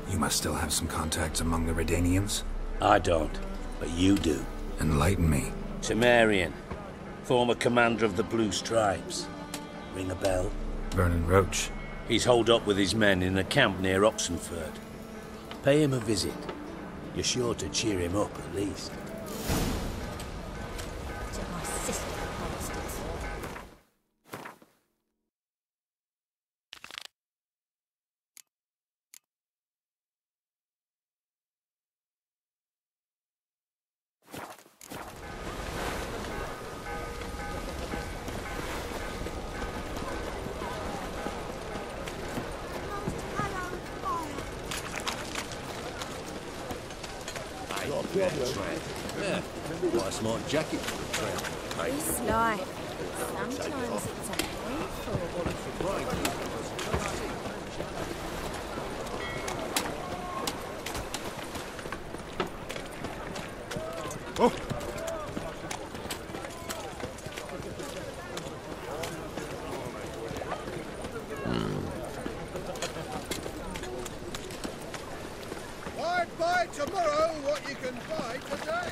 You must still have some contacts among the Redanians? I don't, but you do. Enlighten me. Temerian, former commander of the Blue Stripes. Ring a bell? Vernon Roach. He's holed up with his men in a camp near Oxenford. Pay him a visit. You're sure to cheer him up, at least. Yeah, quite a smart jacket for the trail. This life. Sometimes it's a painful. Oh! Buy tomorrow what you can buy today.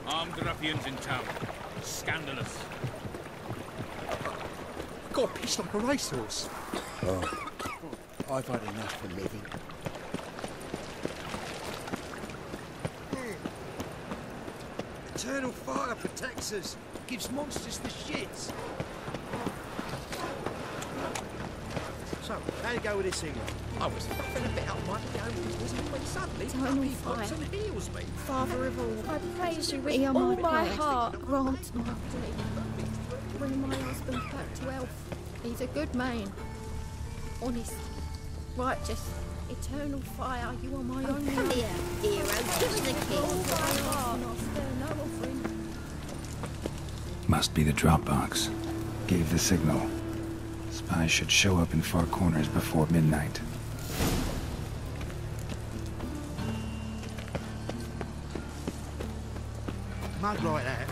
Armed ruffians in town. Scandalous. Got pissed like a racehorse. Oh, I've had enough for living. Eternal fire protects us. Gives monsters the shits. So, how'd it go with this England? I was fucking a bit up my own business when suddenly eternal fire. Father of all, I praise you with all my heart. Grant my plea. Bring my husband back to health. He's a good man. Honest. Righteous. Eternal fire. You are my only... Come here, hero. Give us the king. All my heart. I'll spare no offering. Must be the drop box. Gave the signal. Spies should show up in far corners before midnight. Mug like that.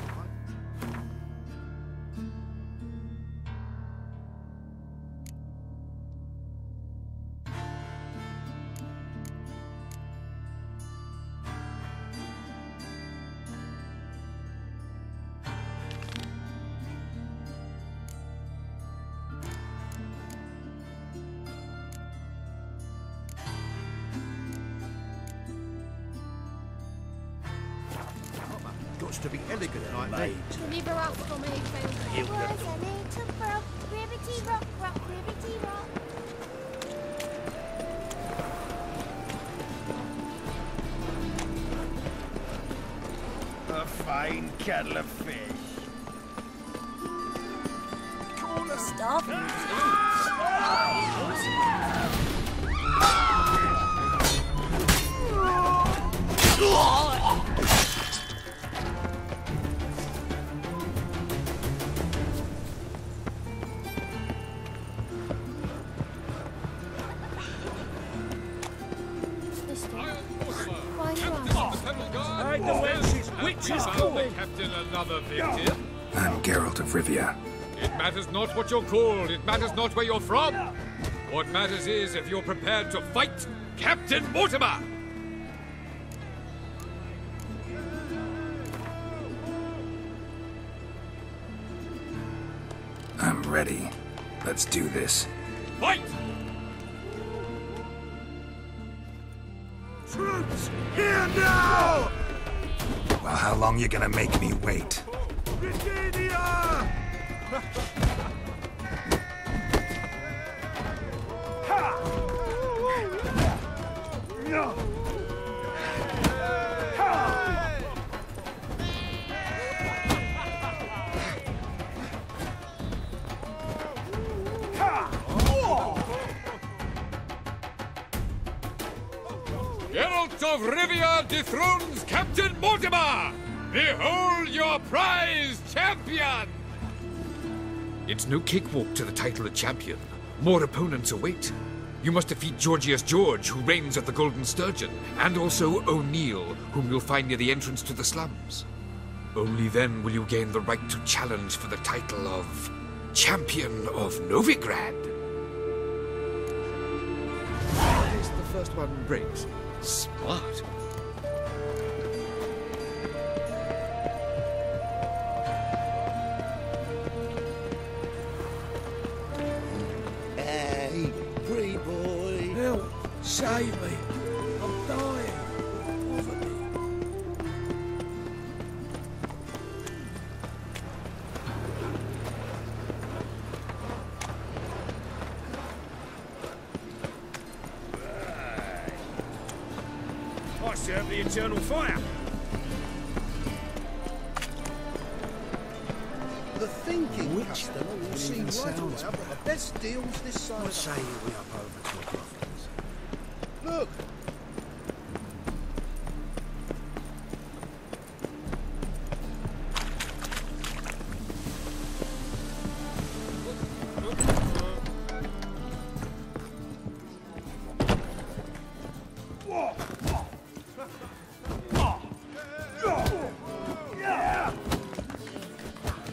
To be elegant like me. Deliver up for me, Phil. It was a little frog, ribbity rock, rock, ribbity rock. A fine kettle of fish. Call the stuff. I'm Geralt of Rivia. It matters not what you're called, it matters not where you're from. What matters is if you're prepared to fight Captain Mortimer! I'm ready. Let's do this. Fight! Troops, here now! Well, how long you gonna make me wait? Britannia! No! Geralt of Rivia dethrones Captain Mortimer! Behold your prize champion! It's no cakewalk to the title of champion. More opponents await. You must defeat Georgius George, who reigns at the Golden Sturgeon, and also O'Neill, whom you'll find near the entrance to the slums. Only then will you gain the right to challenge for the title of Champion of Novigrad. Is the first one breaks. Smart. Hey, free boy. Help! Save me! I'm dying! Bother me. I serve the eternal fire. The thinking customer will see right away that the best deals this side. What say we up over to the coffins? Look!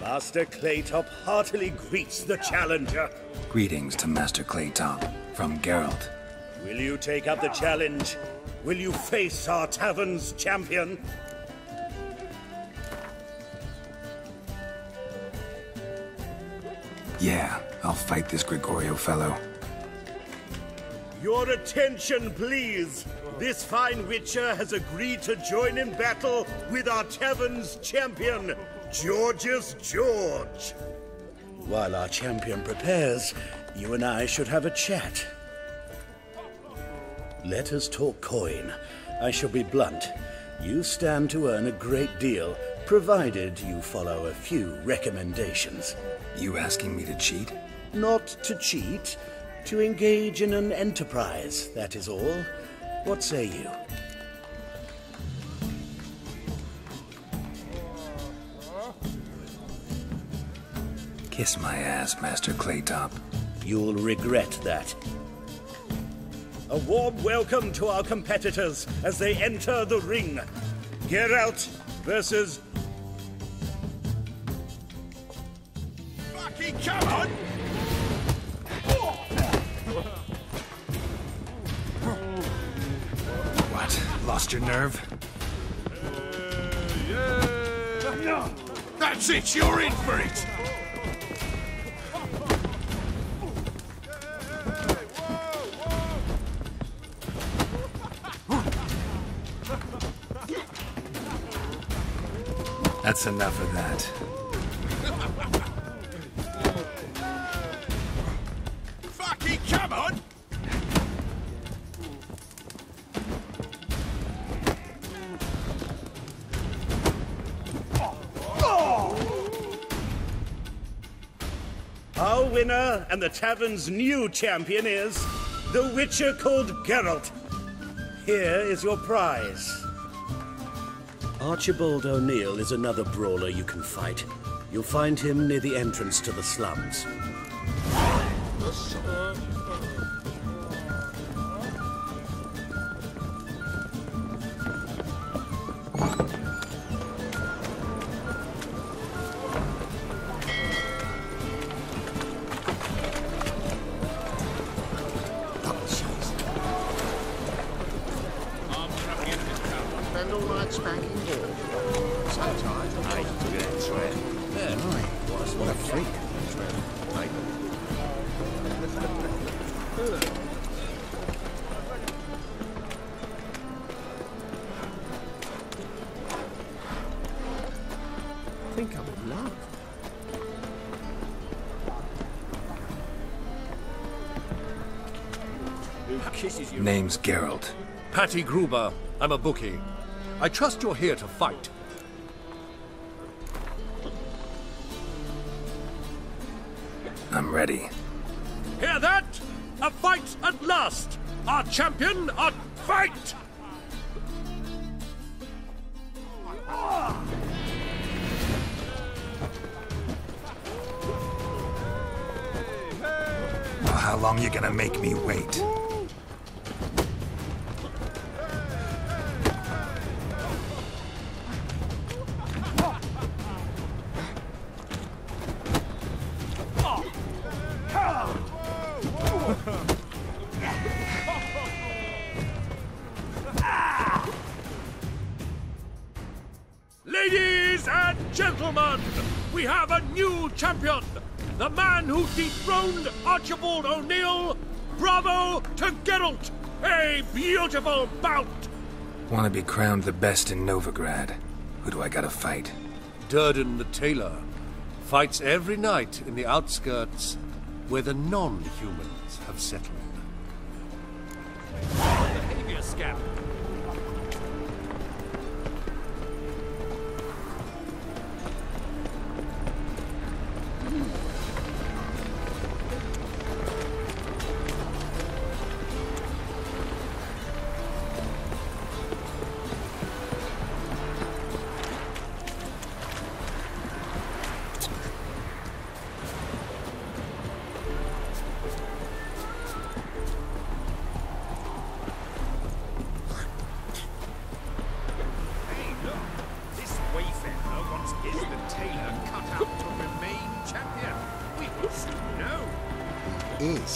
Master Claytop heartily greets the challenger. Greetings to Master Claytop from Geralt. Will you take up the challenge? Will you face our tavern's champion? Yeah, I'll fight this Gregorio fellow. Your attention, please. This fine witcher has agreed to join in battle with our tavern's champion, Georgius George. While our champion prepares, you and I should have a chat. Let us talk coin. I shall be blunt. You stand to earn a great deal, provided you follow a few recommendations. You asking me to cheat? Not to cheat, to engage in an enterprise, that is all. What say you? Kiss my ass, Master Claytop. You'll regret that. A warm welcome to our competitors as they enter the ring. Geralt versus... Fucking come on! What? Lost your nerve? No! That's it, you're in for it! That's enough of that. Fucking come on! Our winner and the tavern's new champion is the Witcher called Geralt. Here is your prize. Archibald O'Neill is another brawler you can fight. You'll find him near the entrance to the slums. Spend all night spanking ball. Sometimes I like to get sweat. Yeah, right. What a freak. I think I'm in love. Who kisses you? Name's Geralt. Patty Gruber. I'm a bookie. I trust you're here to fight. I'm ready. Hear that? A fight at last! Our champion, a fight! Well, how long you gonna make me wait? Ladies and gentlemen, we have a new champion! The man who dethroned Archibald O'Neill! Bravo to Geralt! A beautiful bout! Want to be crowned the best in Novigrad? Who do I gotta fight? Durden the Tailor fights every night in the outskirts where the non-humans have settled. Behavior scam.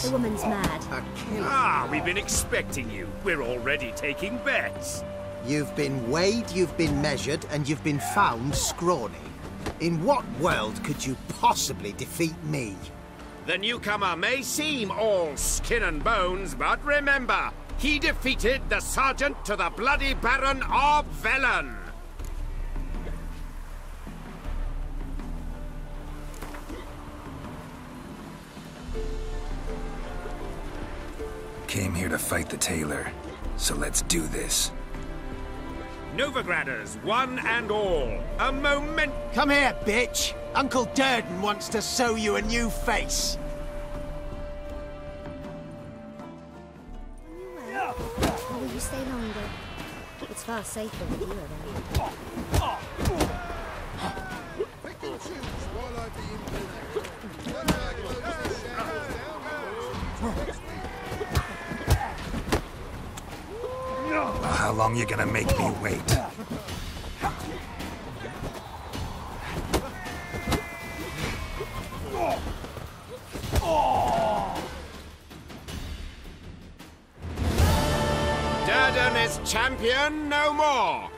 The woman's mad. Ah, we've been expecting you. We're already taking bets. You've been weighed, you've been measured, and you've been found scrawny. In what world could you possibly defeat me? The newcomer may seem all skin and bones, but remember, he defeated the Sergeant to the Bloody Baron of Velen. Came here to fight the tailor. So let's do this. Novigraders, one and all, a moment... Come here, bitch! Uncle Durden wants to sew you a new face. Or will you stay longer? It's far safer with you around. Well, how long you gonna make me wait? Durden is champion no more.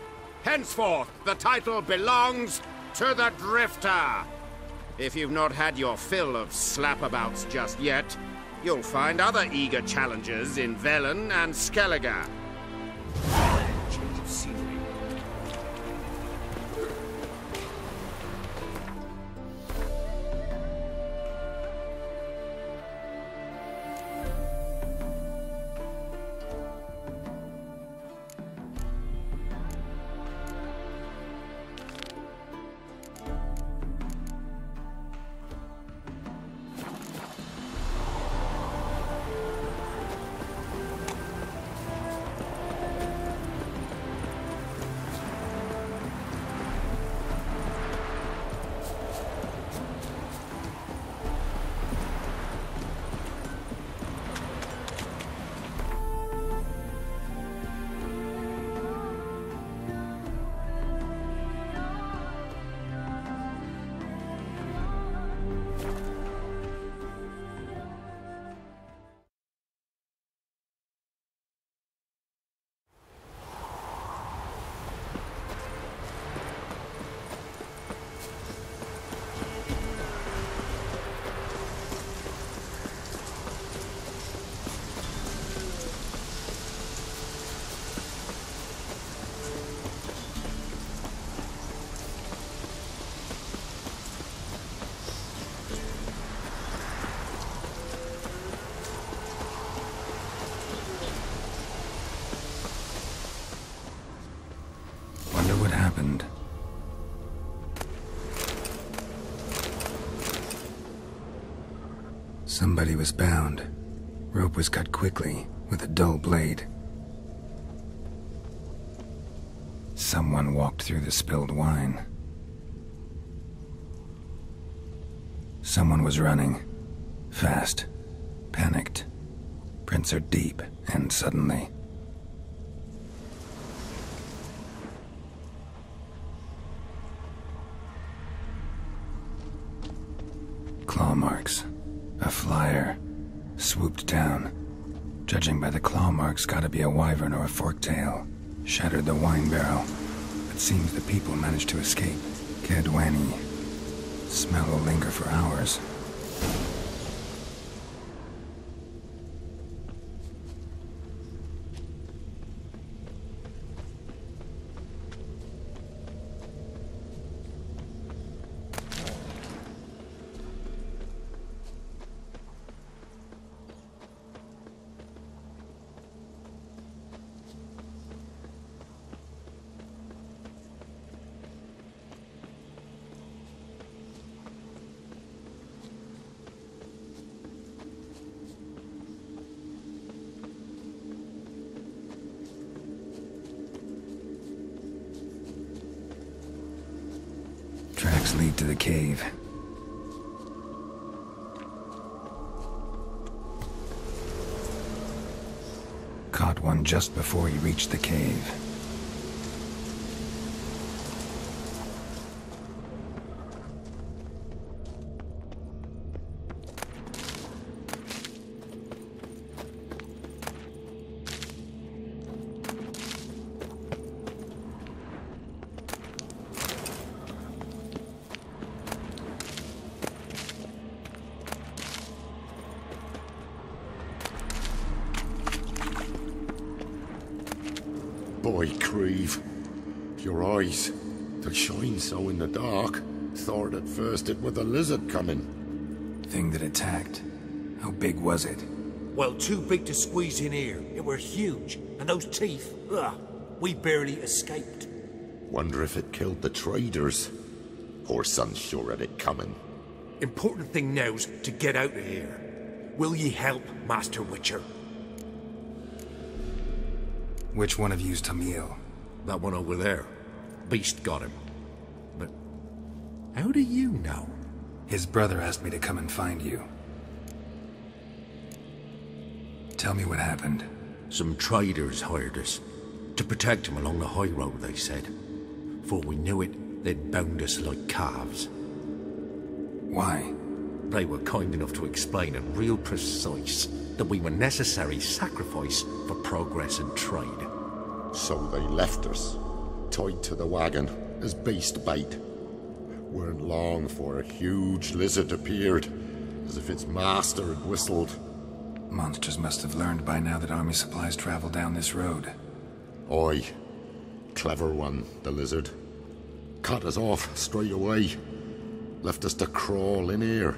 Henceforth, the title belongs to the Drifter. If you've not had your fill of slapabouts just yet, you'll find other eager challengers in Velen and Skellige. Change of scenery. Somebody was bound. Rope was cut quickly, with a dull blade. Someone walked through the spilled wine. Someone was running. Fast. Panicked. Prints are deep, and suddenly... Claw marks. A flyer. Swooped down. Judging by the claw marks, gotta be a wyvern or a forktail. Shattered the wine barrel. It seems the people managed to escape. Kedwani. Smell will linger for hours. Tracks lead to the cave. Caught one just before he reached the cave. Boy, Creve. Your eyes. They shine so in the dark. Thought at first it was a lizard coming. Thing that attacked. How big was it? Well, too big to squeeze in here. It were huge. And those teeth, ugh, we barely escaped. Wonder if it killed the traders. Whoreson's sure had it coming. Important thing now's to get out of here. Will ye help, Master Witcher? Which one of you's Tamil? That one over there. Beast got him. But how do you know? His brother asked me to come and find you. Tell me what happened. Some traders hired us. To protect him along the high road, they said. Before we knew it, they'd bound us like calves. Why? They were kind enough to explain in real precise that we were necessary sacrifice for progress and trade. So they left us, tied to the wagon, as beast bait. Weren't long for a huge lizard appeared, as if its master had whistled. Monsters must have learned by now that army supplies travel down this road. Oi. Clever one, the lizard. Cut us off straight away. Left us to crawl in here.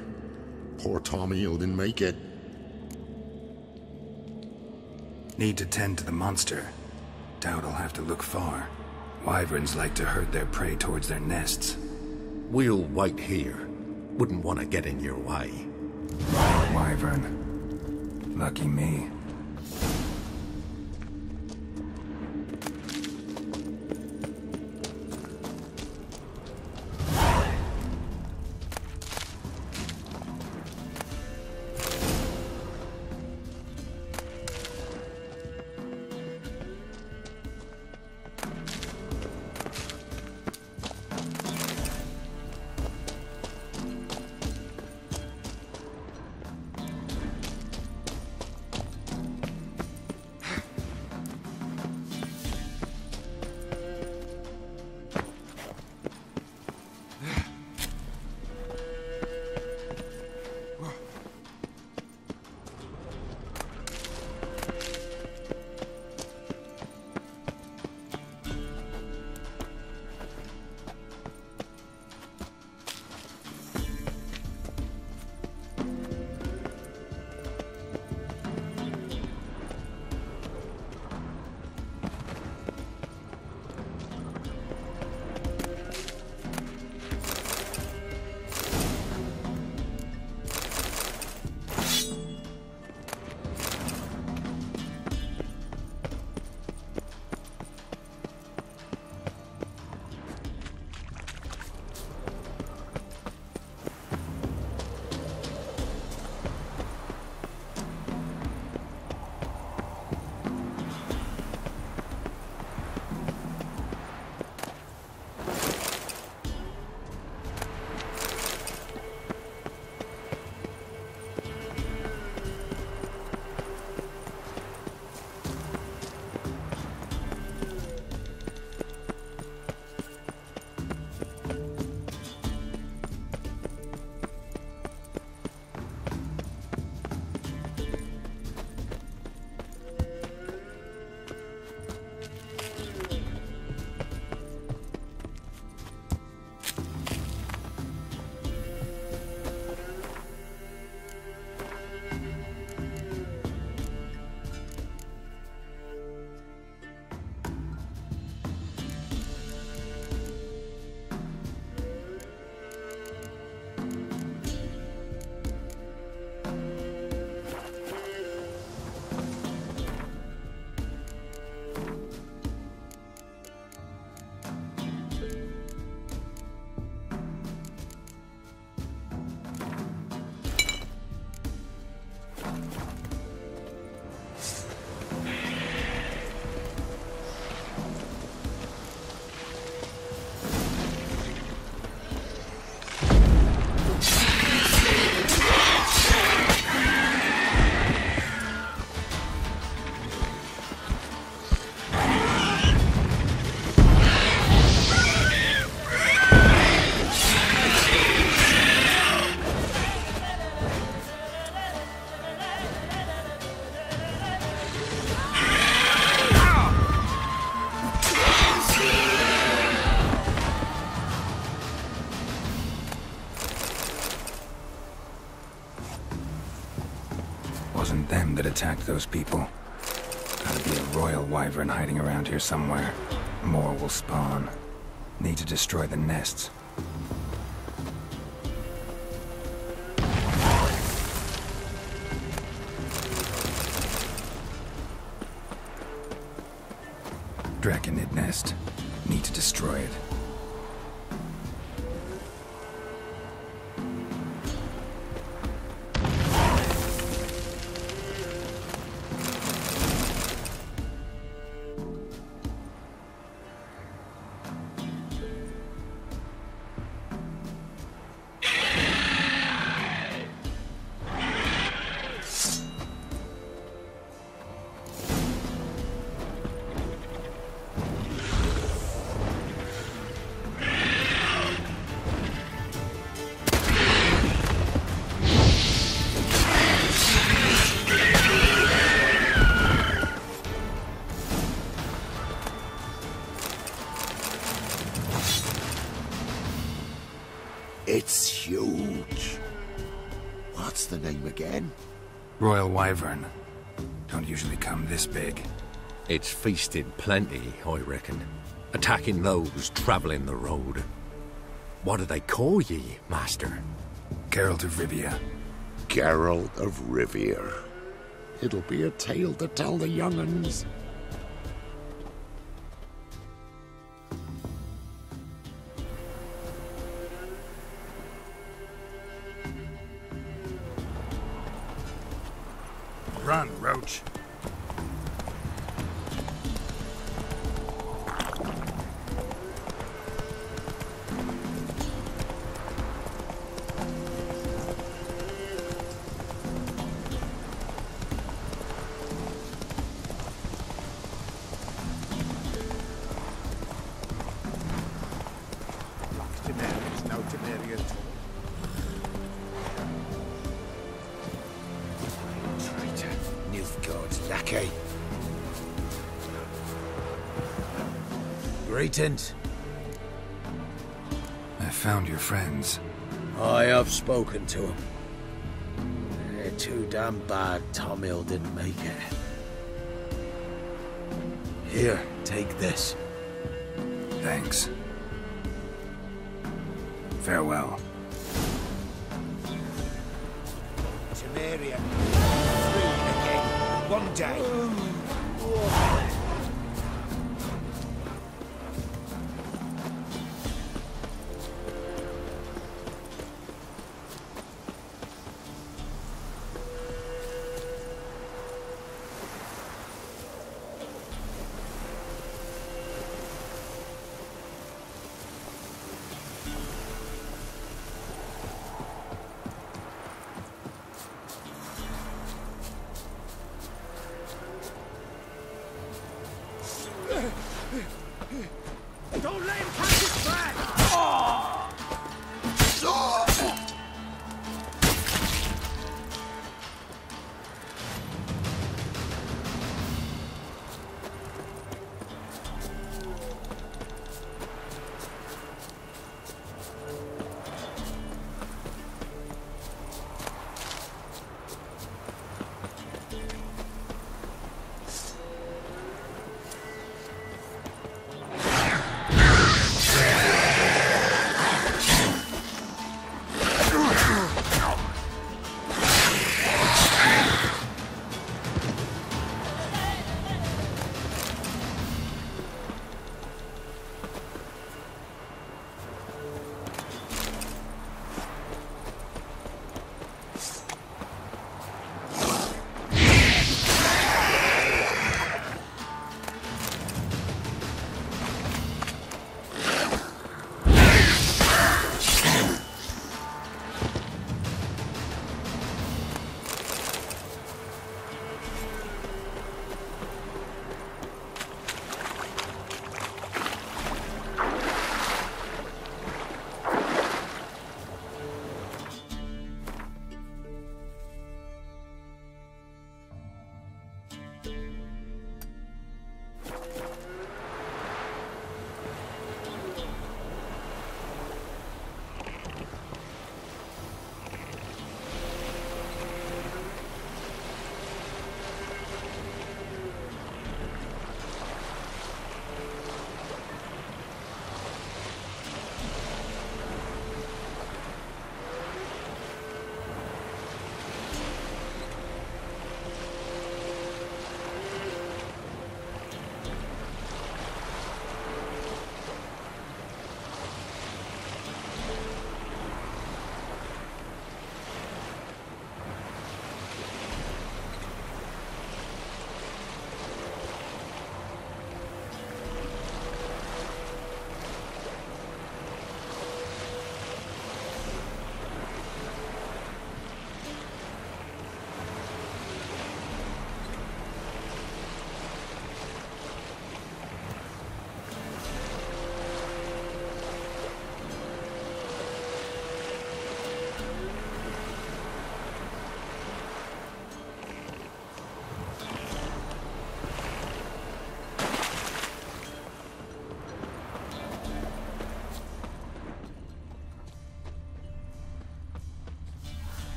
Poor Tamil didn't make it. Need to tend to the monster. Doubt I'll have to look far. Wyverns like to herd their prey towards their nests. We'll wait here. Wouldn't want to get in your way. Wyvern. Lucky me. attacked those people. Gotta be a royal wyvern hiding around here somewhere. More will spawn. Need to destroy the nests. Draconid nest. Need to destroy it. It's huge. What's the name again? Royal wyvern. Don't usually come this big. It's feasted plenty, I reckon. Attacking those travelling the road. What do they call ye, master? Geralt of Rivia. Geralt of Rivia. It'll be a tale to tell the young'uns. Run, Roach. Lackey. Greetings. I found your friends. I have spoken to them. They're too damn bad Tom Hill didn't make it. Here, take this. Thanks. Farewell. Temerian. Free again. One day. Don't let him catch his breath!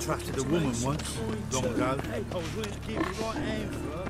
contracted a woman once, long ago. I was willing to give you right hand for her.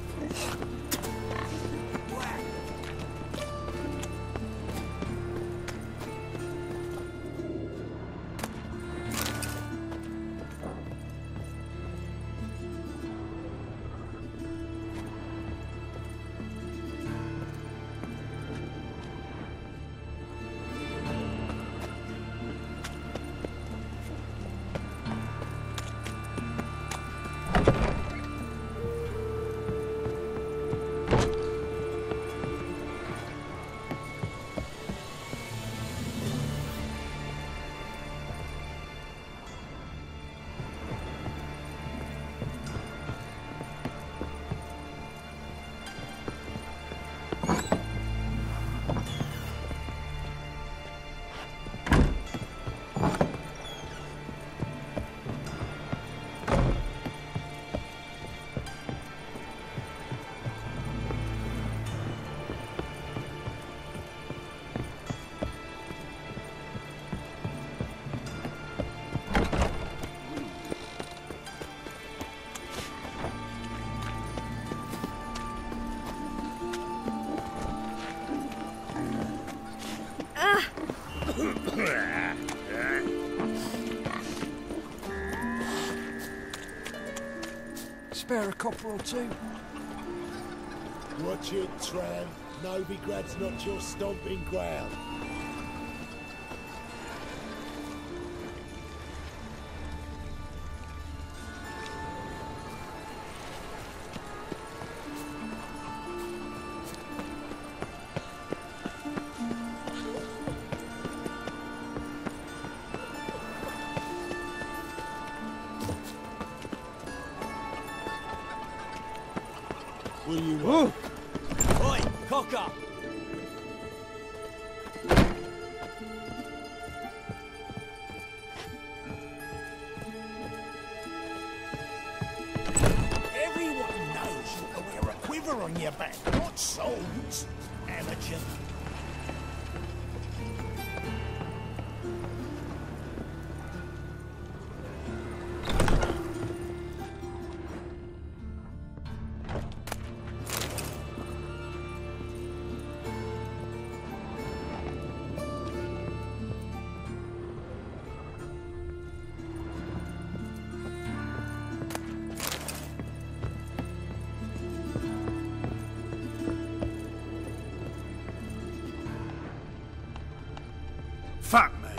Spare a copper or two? Watch it, tramp. Novigrad's not your stomping ground. What do you want? Oi, cock up! Everyone knows you can wear a quiver on your back, not swords. Amateur. Fuck me.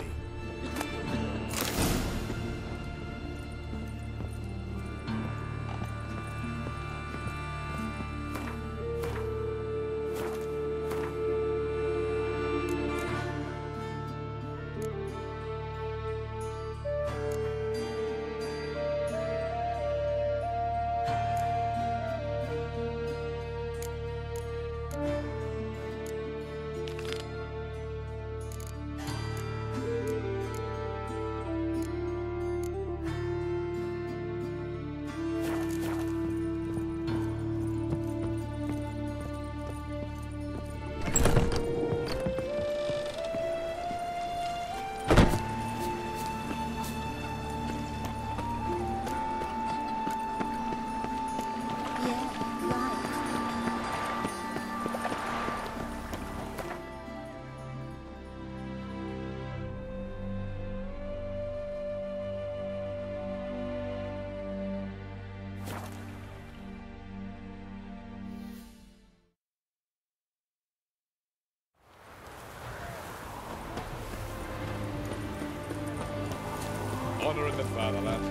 Honour in the fatherland.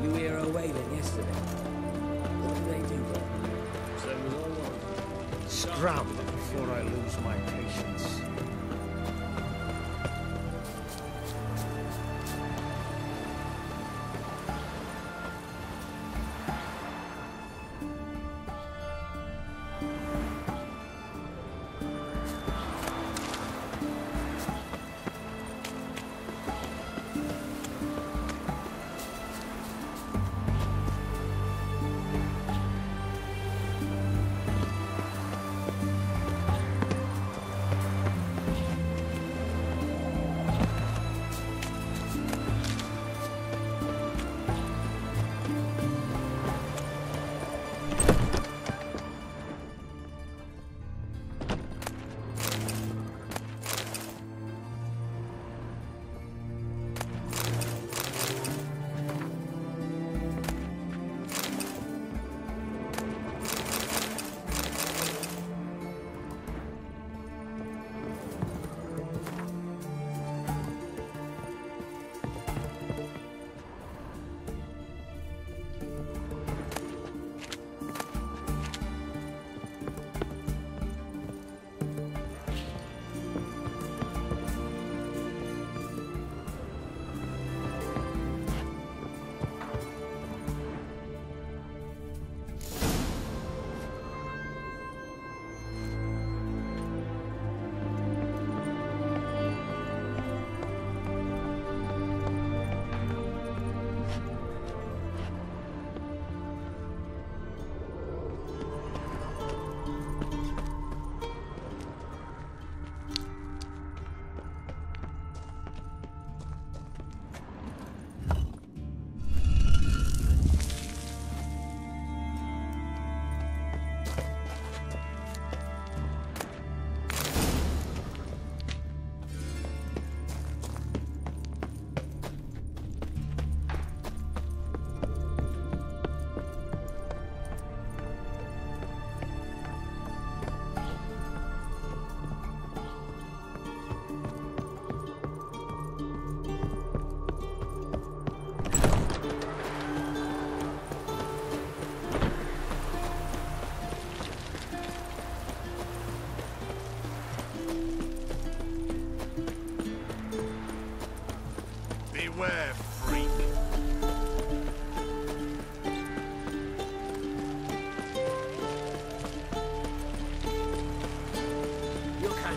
You hear her wailing yesterday. What did they do there? Same as all one. Scram before I lose my patience.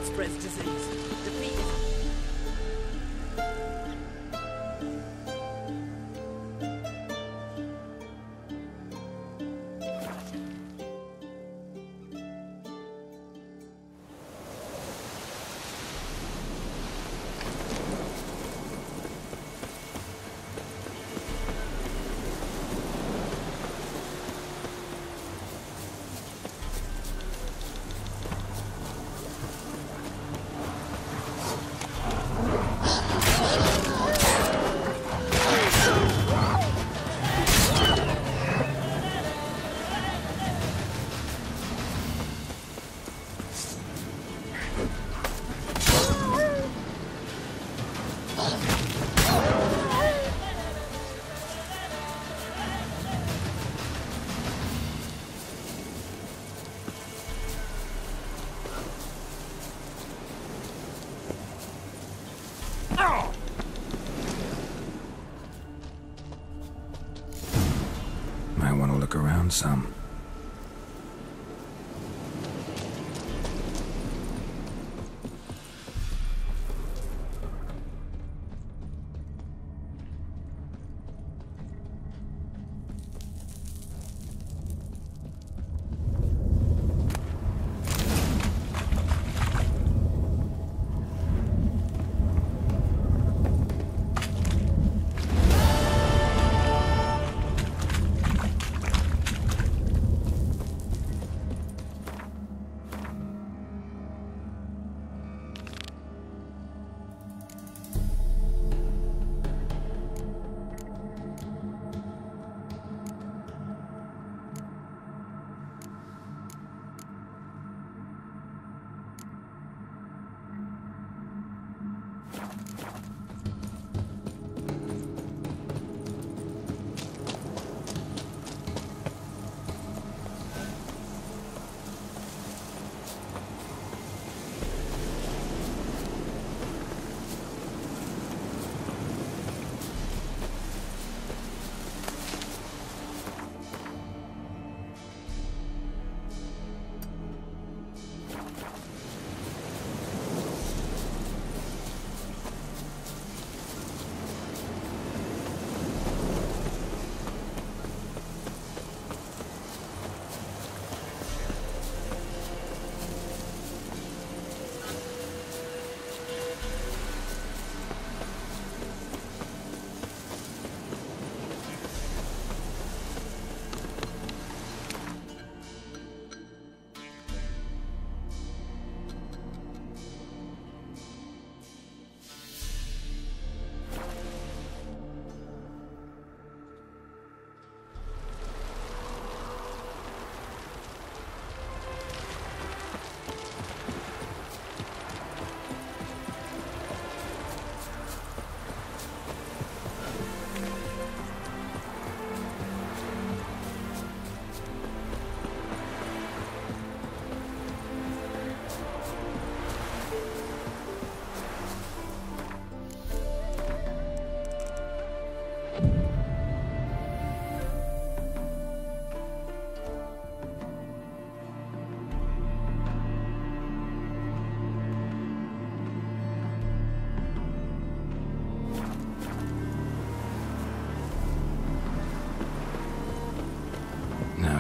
spreads disease. Defeat it. Might want to look around some.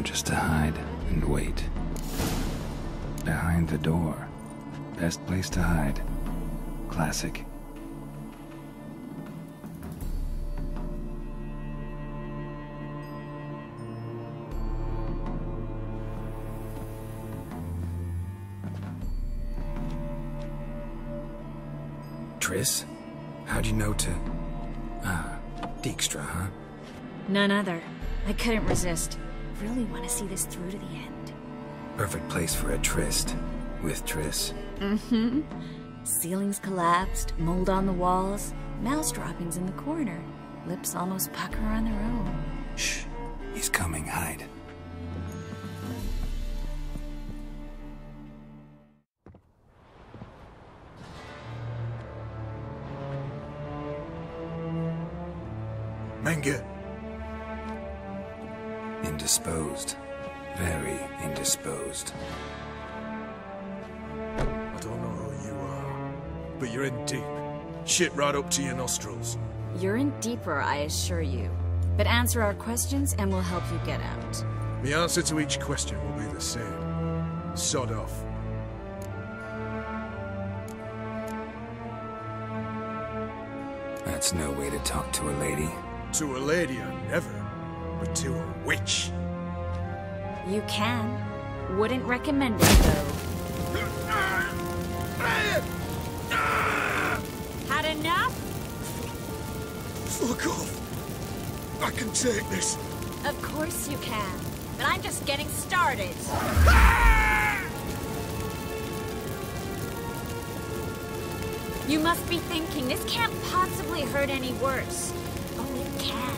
Just to hide and wait. Behind the door. Best place to hide. Classic. Triss? How'd you know to... Dijkstra, huh? None other. I couldn't resist. Really want to see this through to the end. Perfect place for a tryst. With Triss. Mm-hmm. Ceilings collapsed, mold on the walls, mouse droppings in the corner. Lips almost pucker on their own. Shh. He's coming. Hide. Menge. Indisposed. Very indisposed. I don't know who but you're in deep. Shit right up to your nostrils. You're in deeper, I assure you. But answer our questions and we'll help you get out. The answer to each question will be the same. Sod off. That's no way to talk to a lady. To a lady, I never. But to a witch. You can. Wouldn't recommend it, though. Had enough? Fuck off. I can take this. Of course you can. But I'm just getting started. You must be thinking, this can't possibly hurt any worse. Oh, it can.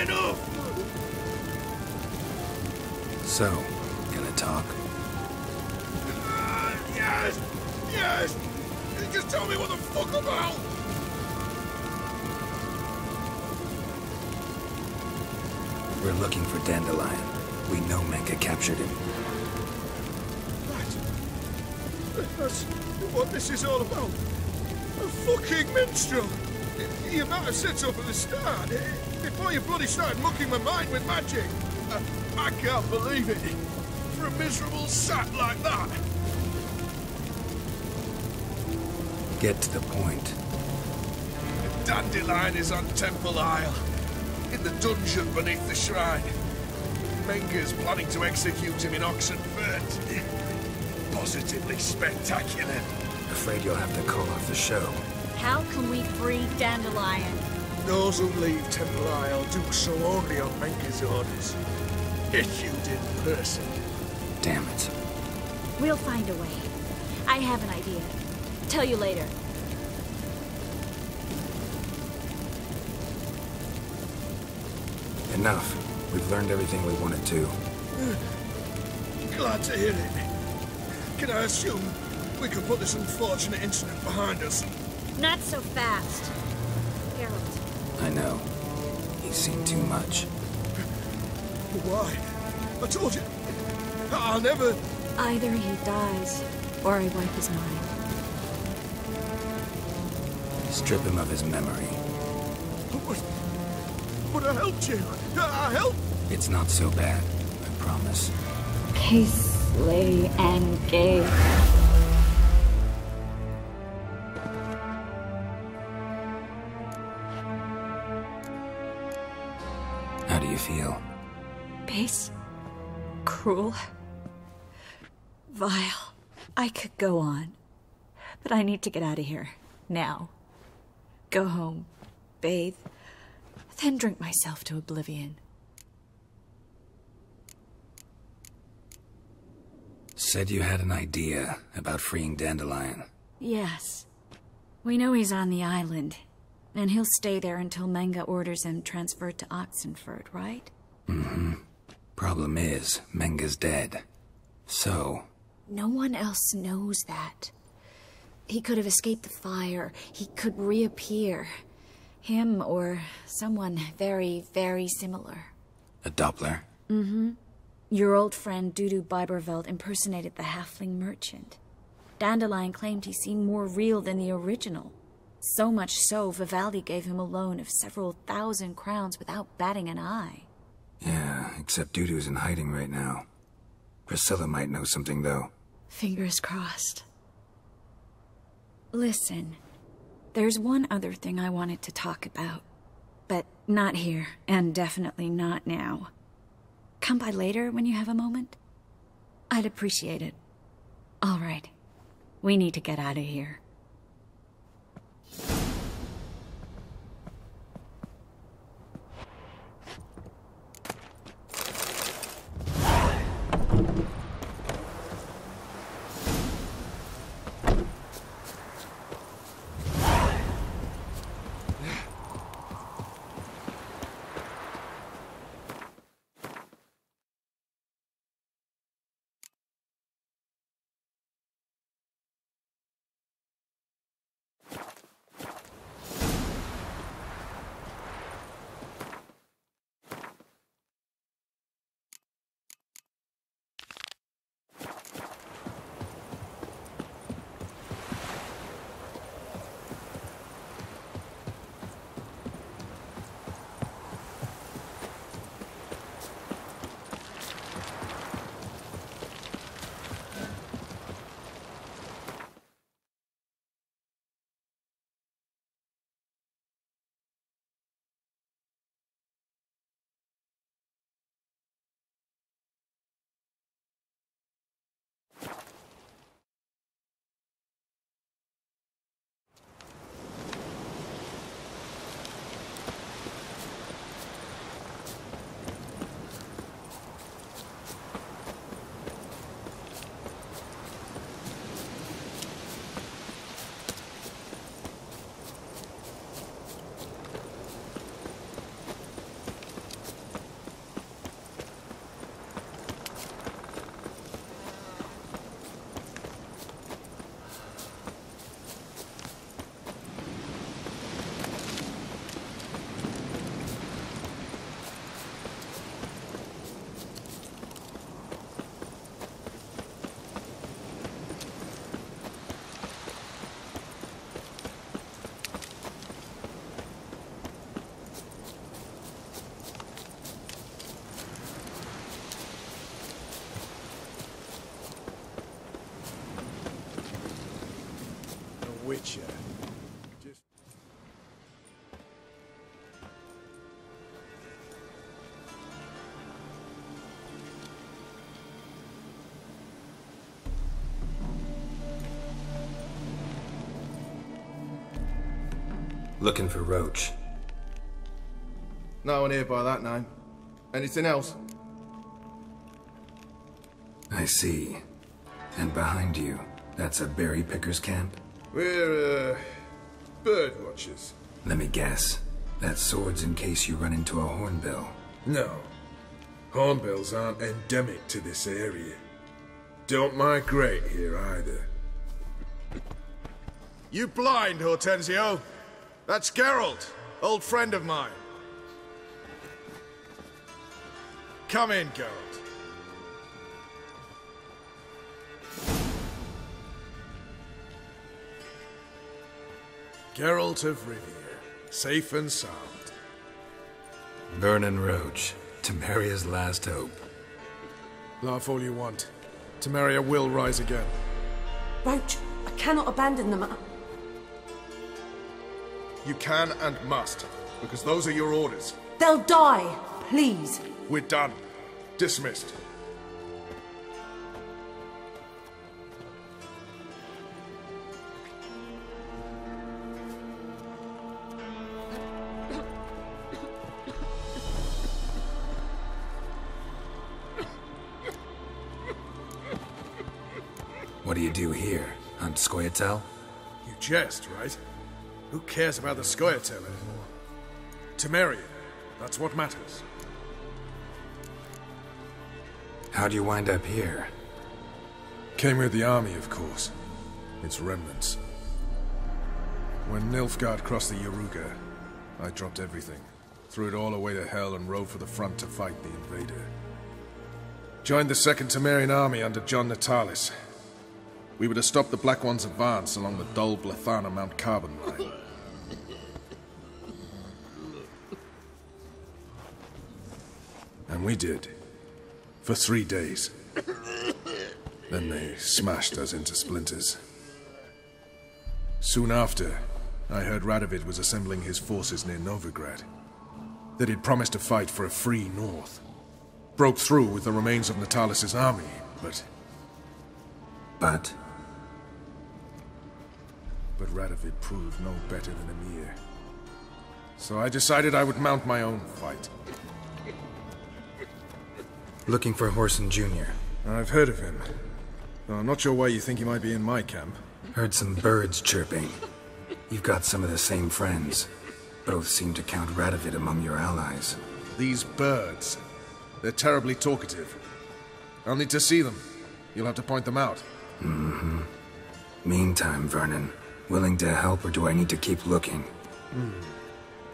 Enough! So, gonna talk? Yes! Yes! Just tell me what the fuck about! We're looking for Dandelion. We know Menka captured him. That's what this is all about. A fucking minstrel! You might have said so from the start, before you bloody started mucking my mind with magic. I can't believe it. For a miserable sap like that. Get to the point. Dandelion is on Temple Isle, in the dungeon beneath the shrine. Menga's planning to execute him in Oxenfurt. Positively spectacular. Afraid you'll have to call off the show. How can we free Dandelion? Those who leave Temple Isle do so only on Menga's orders. Issued in person. Damn it. We'll find a way. I have an idea. Tell you later. Enough. We've learned everything we wanted to. Glad to hear it. Can I assume we can put this unfortunate incident behind us? Not so fast. Geralt. I know. He's seen too much. Why? I told you. I'll never... Either he dies, or I wipe his mind. Strip him of his memory. But I helped you. I helped... It's not so bad, I promise. Case, lay, and gay. How do you feel? Base. Cruel. Vile. I could go on. But I need to get out of here. Now. Go home. Bathe. Then drink myself to oblivion. Said you had an idea about freeing Dandelion. Yes. We know he's on the island. And he'll stay there until Menga orders him transferred to Oxenfurt, right? Mm-hmm. Problem is, Menga's dead. So... No one else knows that. He could have escaped the fire. He could reappear. Him or someone very, very similar. A Doppler? Mm-hmm. Your old friend Dudu Biberveld impersonated the halfling merchant. Dandelion claimed he seemed more real than the original. So much so, Vivaldi gave him a loan of several thousand crowns without batting an eye. Yeah, except Dudu's in hiding right now. Priscilla might know something, though. Fingers crossed. Listen, there's one other thing I wanted to talk about. But not here, and definitely not now. Come by later when you have a moment? I'd appreciate it. All right. We need to get out of here. Looking for Roach. No one here by that name. Anything else? I see. And behind you, that's a berry picker's camp? We're, bird watchers. Let me guess. That sword's in case you run into a hornbill. No. Hornbills aren't endemic to this area. Don't migrate here either. You blind, Hortensio? That's Geralt, old friend of mine. Come in, Geralt. Geralt of Rivia, safe and sound. Vernon Roach, Temeria's last hope. Laugh all you want. Temeria will rise again. Roach, I cannot abandon them. You can and must, because those are your orders. They'll die, please. We're done. Dismissed. What do you do here? Hunt Scoia'tael? You jest, right? Who cares about the Scoia'tael anymore? Temeria, that's what matters. How'd you wind up here? Came with the army, of course. Its remnants. When Nilfgaard crossed the Yaruga, I dropped everything. Threw it all away to hell and rode for the front to fight the invader. Joined the Second Temerian army under John Natalis. We were to stop the Black One's advance along the Dol Blathana Mount Carbon line. And we did. For 3 days. Then they smashed us into splinters. Soon after, I heard Radovid was assembling his forces near Novigrad. That he'd promised to fight for a free North. Broke through with the remains of Natalis' army, but... But Radovid proved no better than Emir. So I decided I would mount my own fight. Looking for Whoreson Jr. I've heard of him. Though I'm not sure why you think he might be in my camp. Heard some birds chirping. You've got some of the same friends. Both seem to count Radovid among your allies. These birds. They're terribly talkative. I'll need to see them. You'll have to point them out. Mm-hmm. Meantime, Vernon, willing to help or do I need to keep looking?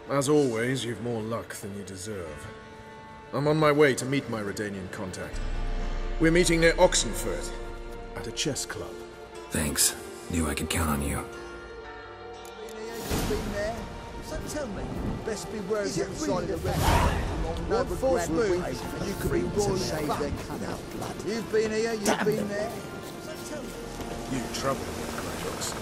As always, you've more luck than you deserve. I'm on my way to meet my Redanian contact. We're meeting near Oxenfurt, at a chess club. Thanks. Knew I could count on you. Been there? So tell me, best be wary the side of the red. One false move, and you could be royally fucked. You've been here, you've been there. So tell me. You trouble me, Kratos.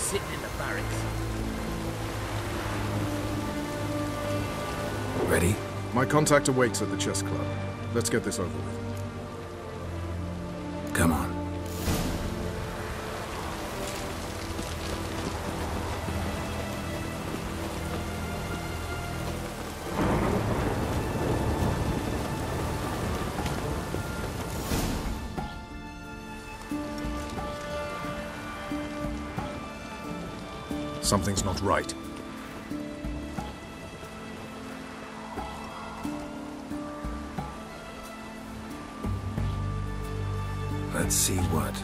sitting in the barracks. Ready? My contact awaits at the chess club. Let's get this over with. Come on. Something's not right. Let's see what.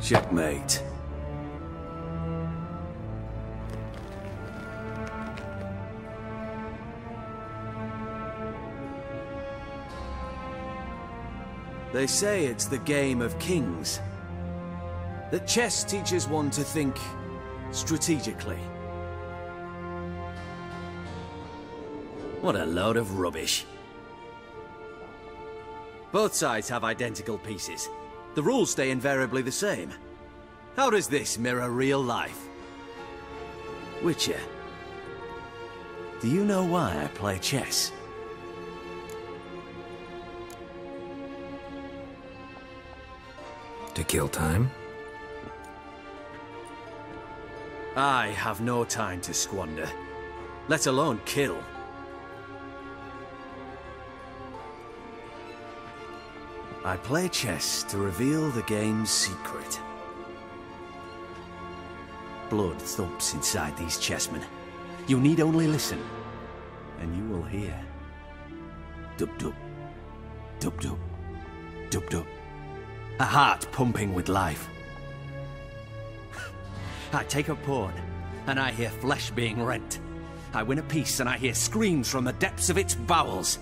Checkmate. They say it's the game of kings. That chess teaches one to think strategically. What a load of rubbish. Both sides have identical pieces. The rules stay invariably the same. How does this mirror real life? Witcher, do you know why I play chess? To kill time? I have no time to squander, let alone kill. I play chess to reveal the game's secret. Blood thumps inside these chessmen. You need only listen, and you will hear. Dub-dub, dub-dub, dub-dub. A heart pumping with life. I take a pawn, and I hear flesh being rent. I win a piece, and I hear screams from the depths of its bowels.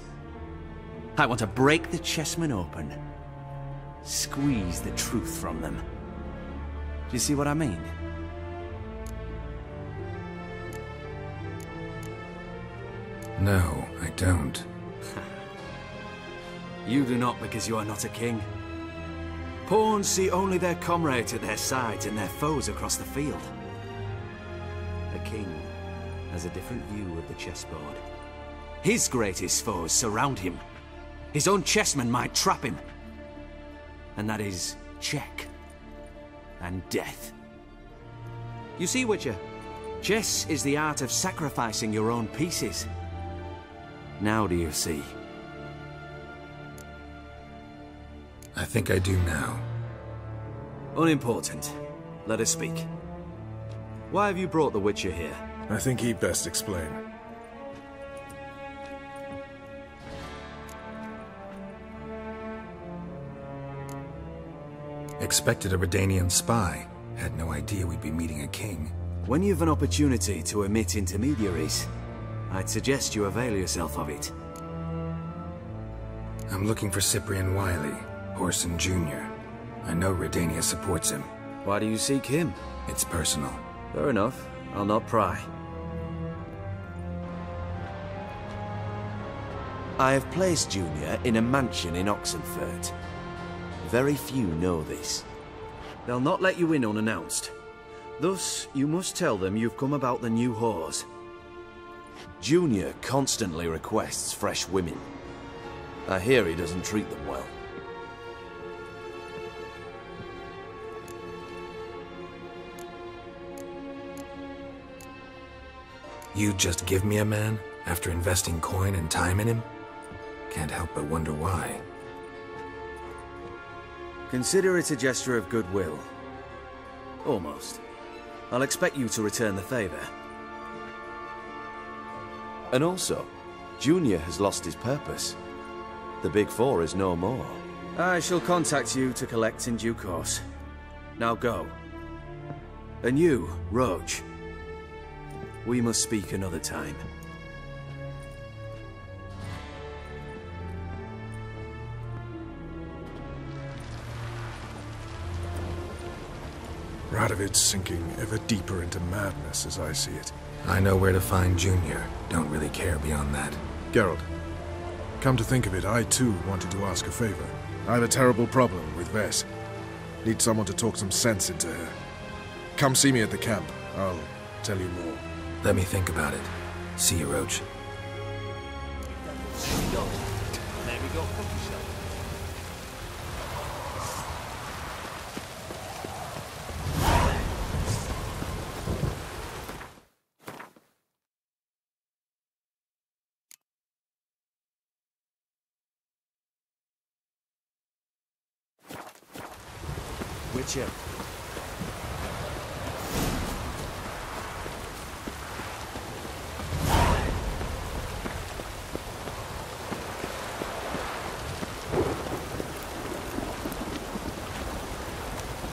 I want to break the chessmen open. Squeeze the truth from them. Do you see what I mean? No, I don't. You do not because you are not a king. Pawns see only their comrades at their sides and their foes across the field. A king has a different view of the chessboard. His greatest foes surround him. His own chessmen might trap him. And that is check and death. You see, Witcher, chess is the art of sacrificing your own pieces. Now do you see? I think I do now. Unimportant. Let us speak. Why have you brought the Witcher here? I think he'd best explain. Expected a Redanian spy. Had no idea we'd be meeting a king. When you've an opportunity to omit intermediaries, I'd suggest you avail yourself of it. I'm looking for Cyprian Wiley, Whoreson Jr. I know Redania supports him. Why do you seek him? It's personal. Fair enough. I'll not pry. I have placed Junior in a mansion in Oxenfurt. Very few know this. They'll not let you in unannounced. Thus, you must tell them you've come about the new whores. Junior constantly requests fresh women. I hear he doesn't treat them well. You just give me a man after investing coin and time in him? Can't help but wonder why. Consider it a gesture of goodwill. Almost. I'll expect you to return the favor. And also, Junior has lost his purpose. The Big Four is no more. I shall contact you to collect in due course. Now go. And you, Roach. We must speak another time. Radovid's sinking ever deeper into madness as I see it. I know where to find Junior. Don't really care beyond that. Geralt, come to think of it, I too wanted to ask a favor. I have a terrible problem with Vess. Need someone to talk some sense into her. Come see me at the camp. I'll tell you more. Let me think about it. See you, Roach. There we go. Witcher.